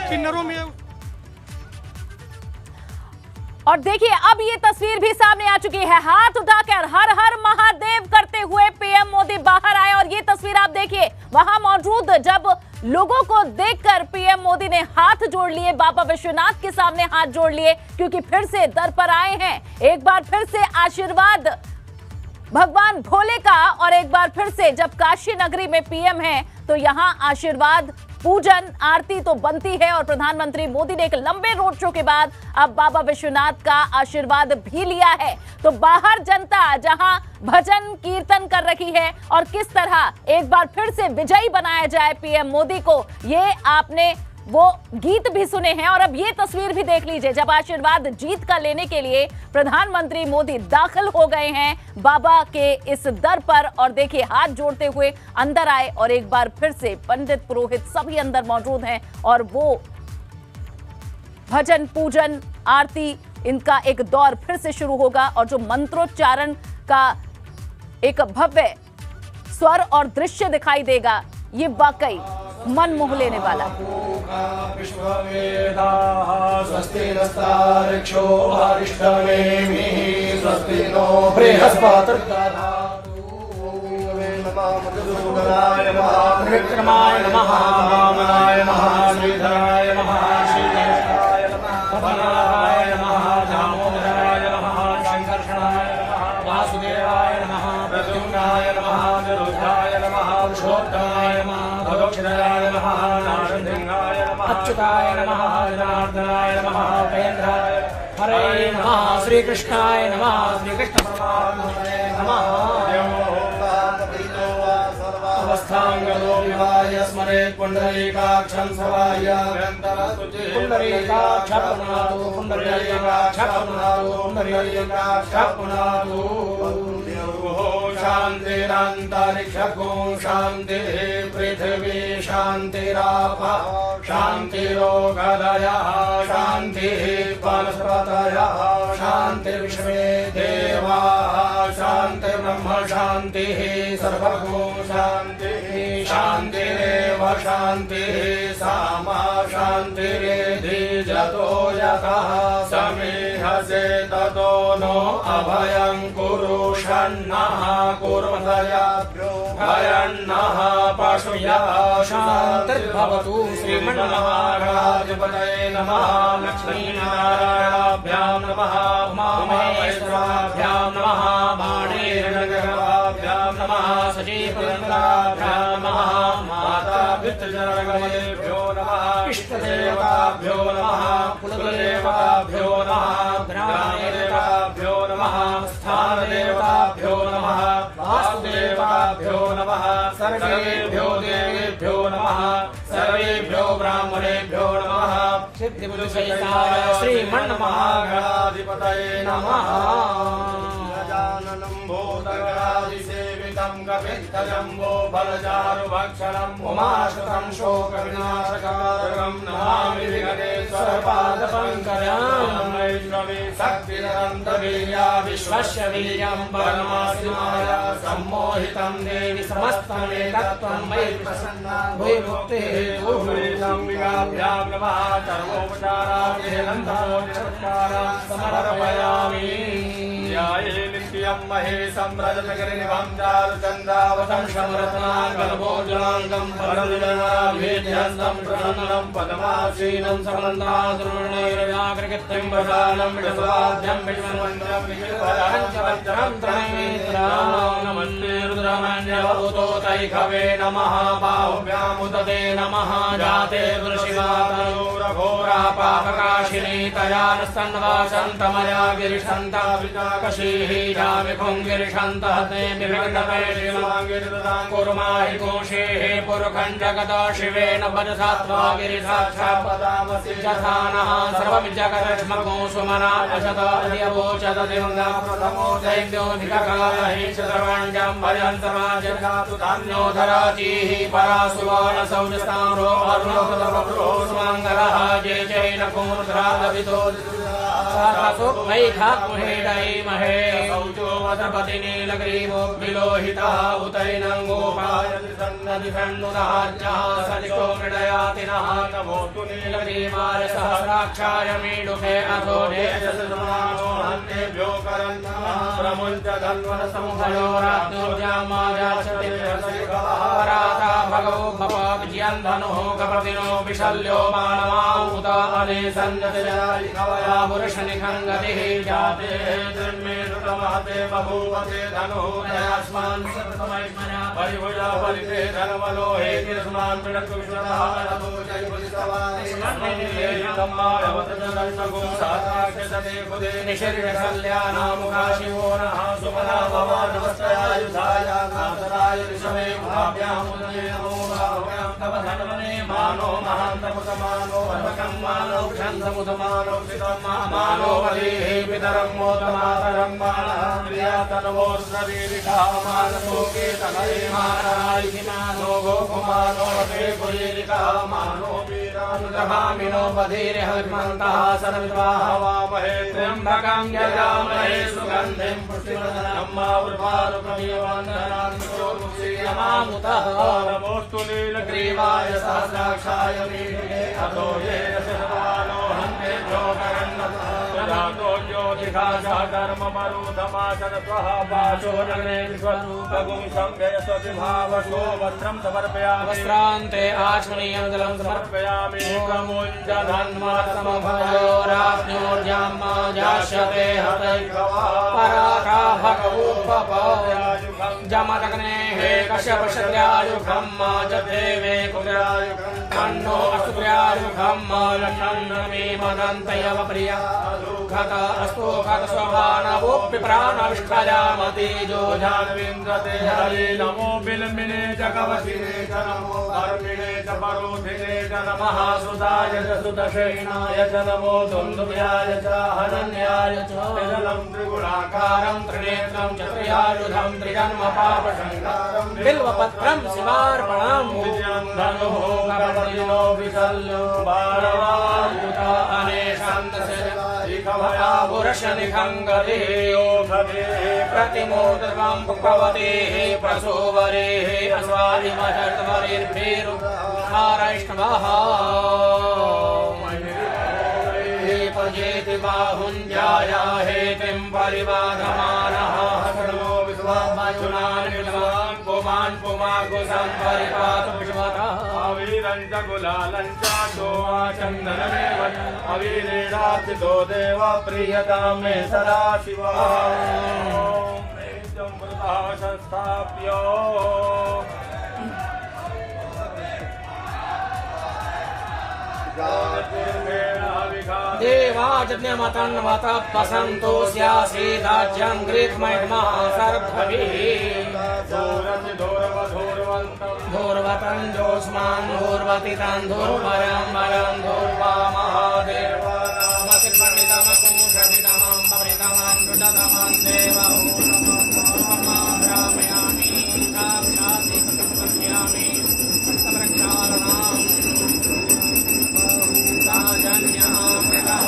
किन्नरों में। और देखिए, अब ये तस्वीर भी सामने आ चुकी है। हाथ उठाकर हर हर महादेव करते हुए पीएम मोदी बाहर आए और ये तस्वीर आप देखिए, वहां मौजूद जब लोगों को देखकर पीएम मोदी ने हाथ जोड़ लिए, बाबा विश्वनाथ के सामने हाथ जोड़ लिए, क्योंकि फिर से दर पर आए हैं। एक बार फिर से आशीर्वाद भगवान भोले का और एक बार फिर से जब काशी नगरी में पीएम है तो यहां आशीर्वाद, पूजन, आरती तो बनती है। और प्रधानमंत्री मोदी ने एक लंबे रोड शो के बाद अब बाबा विश्वनाथ का आशीर्वाद भी लिया है। तो बाहर जनता जहां भजन कीर्तन कर रही है और किस तरह एक बार फिर से विजयी बनाया जाए पीएम मोदी को, ये आपने वो गीत भी सुने हैं। और अब ये तस्वीर भी देख लीजिए, जब आशीर्वाद जीत का लेने के लिए प्रधानमंत्री मोदी दाखिल हो गए हैं बाबा के इस दर पर और देखिए हाथ जोड़ते हुए अंदर आए और एक बार फिर से पंडित, पुरोहित सभी अंदर मौजूद हैं और वो भजन, पूजन, आरती, इनका एक दौर फिर से शुरू होगा। और जो मंत्रोच्चारण का एक भव्य स्वर और दृश्य दिखाई देगा, ये वाकई मन मोह लेने वाला विक्रमाय नमः, वामनाय नमः। नमः नारसिंहाय नमः अच्युताय नमः जनार्दनाय नमः उपेन्द्राय हरे नमः श्रीकृष्णाय नमः श्रीकृष्ण परमात्मने नमः अवस्थांगलो विवाय स्मरेत् पुंडरीकाक्षं सवाय पुंडरीकाक्षपुनातु पुंडरीकाक्षपुनातु पुंडरीकाक्षपुनातु शान्तिरन्तरिक्षको शान्तिः पृथिवी शान्तिरापः शान्तिरोगदयः शान्तिः वनस्पतयः शान्तिर्विश्वे देवाः शान्तिर्ब्रह्म शान्तिः सर्वगो शान्तिः शान्तिरेव शान्तिः सामा शान्तिरेधि जतो यतः समीहसे ततो नो अभयं कुरु षण्णः कुर्मदयाभ्यो भयन्नः पशुयः शान्तिर्भवतु श्रीमन्महागणाधिपतये नमः लक्ष्मीनारायणाभ्यां नमः उमामहेश्वराभ्यां नमः बाणेरनगराभ्यां नमः सजीवन्द्राभ्यां नमः मातापितृजनगणेभ्यो नमः इष्टदेवताभ्यो नमः कुलदेवताभ्यो नमः ग्रामदेवताभ्यो नमः स्थानदेवताभ्यो नमः वासुदेवताभ्यो नमः सर्वेभ्यो देवेभ्यो नमः सर्वेभ्यो ब्राह्मणेभ्यो नमः सिद्धिबुद्धिसहिताय श्रीमन्महागणाधिपतये नमः गजाननं भूतगणाधिसेवितं कपित्थजम्बो फलचारुभक्षणम् उमाशतं शोकविनाशकारकं नमामि विघ्नेश्वरपादपङ्कजं वैष्णवी शक्तिरन्तवीर्या विश्वस्य वीर्यं परमात्माय सम्मोहितं देवि समस्तमेतत्त्वं मयि प्रसन्ना भूमुक्तिः भूरिसंविगाभ्यां नमः कर्मोपचाराभ्यनन्तमोक्षकारान् समर्पयामि ध्याये नित्यं महेशं रजतगिरिनिभं चारुचन्द्रावतं शमरत्नाङ्गलभोजनाङ्गं परमजनाभेद्यस्तं प्रसन्नं पदमासीनं समन्ताद्रुणैर्व्याकृतिं प्रसानं विषस्वाद्यं विष्णुमन्त्रं विष्णुपञ्चवज्रं त्रयनेत्रां नमस्ते रुद्रमन्यवभूतोतैखवे नमः बाहुभ्यामुदते नमः जाते वृषिवातयोरघोरा पापकाशिनी तया नस्तन्वासन्तमया गिरिशन्ताभिताकशीः जामिखुं गिरिशन्तः ते विघ्नपेशिमाङ्गिरिददां कुर्माहि कोशेः पुरुखं जगदा शिवेन वरसात्वा गिरिसाक्षात्पदामसि यथानः सर्वमिज्जगदश्मको सुमना अशताद्यवोचत दिवङ्गा प्रथमो दैव्योऽधिककालः शतवाण्यं भजन्तमाजगातु धान्यो धराचीः परासुवानसौजस्ताम्रो अरुणोदपप्रो सुमङ्गलः जय जय नकोरुद्रादवितो वैखात्महेडैमहे सौचो वद्रपतिनीलग्रीवो विलोहितः उतैनं गोपायनिसन्नदिषण्णुदहार्यः सदिको मृडयातिनः नमोऽस्तु नीलग्रीवाय सहस्राक्षाय मीडुके अथो देशसमानो हन्तेभ्यो करन्तः प्रमुञ्च धन्वनसमुभयो रात्योर्जामाजाचते पराता भगवो भव विजयन् धनुः कप्रतिनो विशल्यो मानवामुत अने सन्नतजायि कवया पुरुषनिखङ्गतिः जाते जन्मे सुतमहते बभूवते धनुः नयास्मान् सततमैमना परिभुजा परिते धनवलो हे तिरस्मान् मृडक्तु विश्वतः अनतो जयपुलिसवानि स्मन्निलेहितम्मायवतजनन्तगो साताक्षते खुदे निशर्यकल्यानामुखा शिवो नः सुमना भवानवस्तयायुधाय नासराय ऋषभे भाभ्यामुदये नमो भाभ्यां तव धन्वने मानो महान्तमुतमानो भवकं मानो क्षन्तमुतमानो सितं मानो वलीः पितरं मोदमातरं मानः प्रियातनवोर्शरीरिषा मानसोके तनये मानरायि मानो गोकुमानो वते कुलीरिकः मानो वीरानुदभामिनो बधीरे हविमन्तः सर्वविद्वाः वामहे त्र्यम्बकं यजामहे सुगन्धिं पुष्टिवर्धनं मामुतः नमोऽस्तु नीलग्रीवाय सहस्राक्षाय मीलिते अतो ये शतवानो हन्तेभ्यो करन्नतः प्रजातो ज्योतिषाः कर्ममरूधमाशरत्वः पाशो नगरे विश्वरूपगुं सङ्गय स्वविभावशो वस्त्रं समर्पयामि वस्त्रान्ते आचमनीयं जलं समर्पयामि प्रमुञ्च धन्मसमभयो राज्ञोर्जामाजास्यते हतैकवः पराका भगवोपपो जमदग्ने हे कश्यप क्षत्रियायुखं जदेवे कुर्यायुखं तन्नो असुर्यायुखं लक्षण्णमे मदन्तयव प्रिया दुःखत अस्तु खत स्वभानवोऽपि प्राणविष्ठयामति जोजान्विन्द्रते हरे नमो बिल्मिने जगवशिने च नमो धर्मिणे च परोधिने च नमः सुदाय च सुदशेनाय च नमो दुन्दुभ्याय च हनन्याय च जलं त्रिगुणाकारं त्रिनेत्रं च त्रियायुधं त्रिजन्म पापसंहारं बिल्वपत्रं शिवार्पणं धनुः विशल्यो बाणवायुध अनेशान्तशनिखभयापुरुषनिखङ्गदेयो भवे प्रतिमोदकं भुक्पवतेः प्रसोवरेः अस्वादिमशर्तवरेर्भेरुहारैष्णवः पर्येति बाहुञ्जाया हेतिं परिवाधमानः सर्वो विश्वायुनान् विद्वान् पुमान् पुमागुसं परिपातु विश्वतः अवीरञ्च गुलालञ्च सोमा चन्दनमेव अवीरेणार्चितो देव प्रीयतां मे सदा शिवः प्रेतं वृतः संस्थाप्यो देवाजन्यमतन्वत पसन्तो स्यासीदाज्यं गृह्मैर्मः सर्वभिः धूर्वतं जोष्मान् धूर्वति तं धूर्वरं वरं धूर्वा महादेवमतिपण्डितमकुशदितमं परितमं रुदतमं देवहूतमं रामयामि साक्षात् कथयामि समरक्षालनाम् साजन्यः मृतः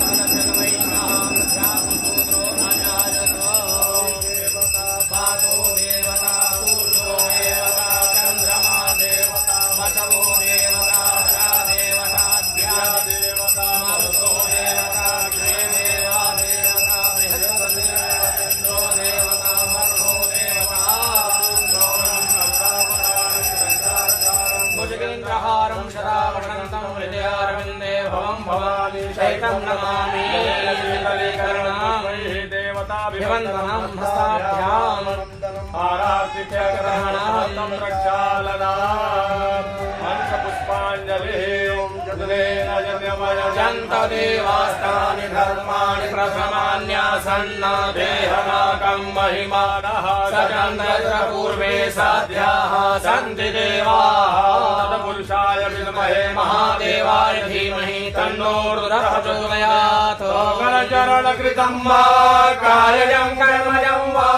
फलजन्मैषः जातपुत्रो न जायतो पातो देवता सूर्यो देवता चन्द्रमा देवता वचवो देवता प्रा देवता द्या देवता मरुतो देवता क्षे देवा देवता बृहस्पतिर्देवतेन्द्रो देवता मरुतो देवता भुजगेन्द्रहारं सदा वसन्तं हृदयारविन्दे भवं भवानि शैतं नमामि देवताभिवन्दनं हस्ताभ्याम् आरार्तिग्रहणार्थं प्रक्षालनात् पञ्चपुष्पाञ्जलिः जन्त देवास्तानि धर्माणि प्रथमान्यासन्न देहनाकं महिमानः सचन्द्र पूर्वे साध्याः सन्ति देवाः तत्पुरुषाय विद्महे महादेवाय धीमहि तन्नो रुद्रः प्रचोदयात् करचरणकृतं वा कायजं कर्मजं वा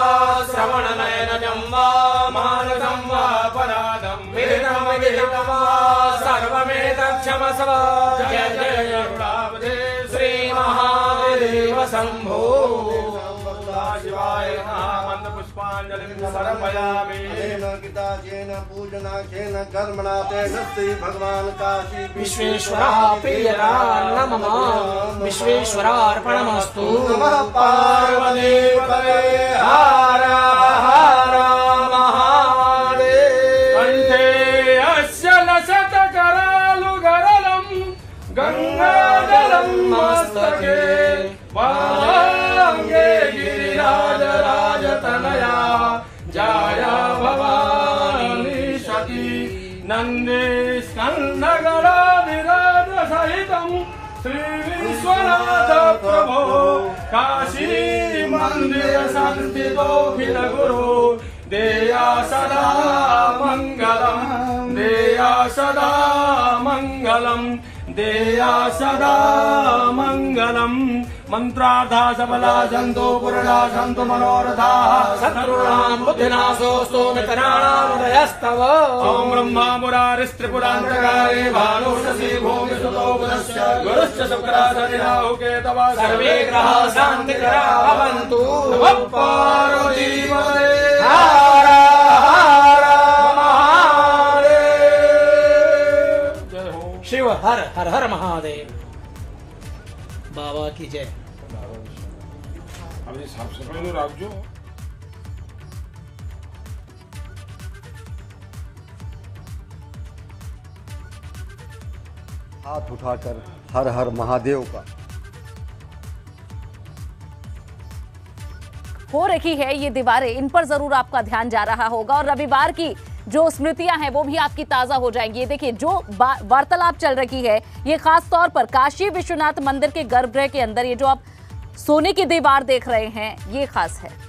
श्रवणनयनजं वा मानसं वा परादं विदितं वा सर्वमेतत्क्षमस्व जय जय गरुडाब्धे श्री महादेव शम्भो शिवाय नमः पुष्पांजलिं समर्पयामि गीताजेन पूजनाख्येन कर्मणा तेन श्री भगवान् काशी विश्वेश्वरः प्रियता नमः विश्वेश्वरार्पणमस्तु नमः पार्वतीपते हर हर महादेव कंठे अस्य लसत्करालुगरलं गंगाजलं मस्तके वाङ्गे गिरिराजराजतनया जाया भवानी सती नन्दे स्कन्दगणाधिराजसहितं श्रीविश्वनाथ प्रभो काशी मन्दिर संस्थितोऽखिल गुरो देया सदा मङ्गलं देया सदा मङ्गलं देया सदा मङ्गलं मंत्रार्था सबला सन्तो पुरुषा सन्तु मनोरथाः शत्रूणां बुद्धिनाशोऽस्तु मित्राणां उदयस्तव ॐ ब्रह्मा मुरारिस्त्रिपुरान्तकारे भानुषसि भूमिसुतो बुधश्च गुरुश्च शुक्राचार्यराहुकेतवः सर्वे ग्रहाः शान्तिकराः भवन्तु नमः पार्वतीपते हर हर महादेव जय हो शिव हर हर हर महादेव बाबा की जय। अभी साफ सफाई राखजो। हाथ उठाकर हर हर महादेव का हो रही है ये दीवारें, इन पर जरूर आपका ध्यान जा रहा होगा और रविवार की जो स्मृतियां हैं वो भी आपकी ताजा हो जाएंगी। ये देखिए जो वार्तालाप चल रही है ये खास तौर पर काशी विश्वनाथ मंदिर के गर्भगृह के अंदर, ये जो आप सोने की दीवार देख रहे हैं ये खास है।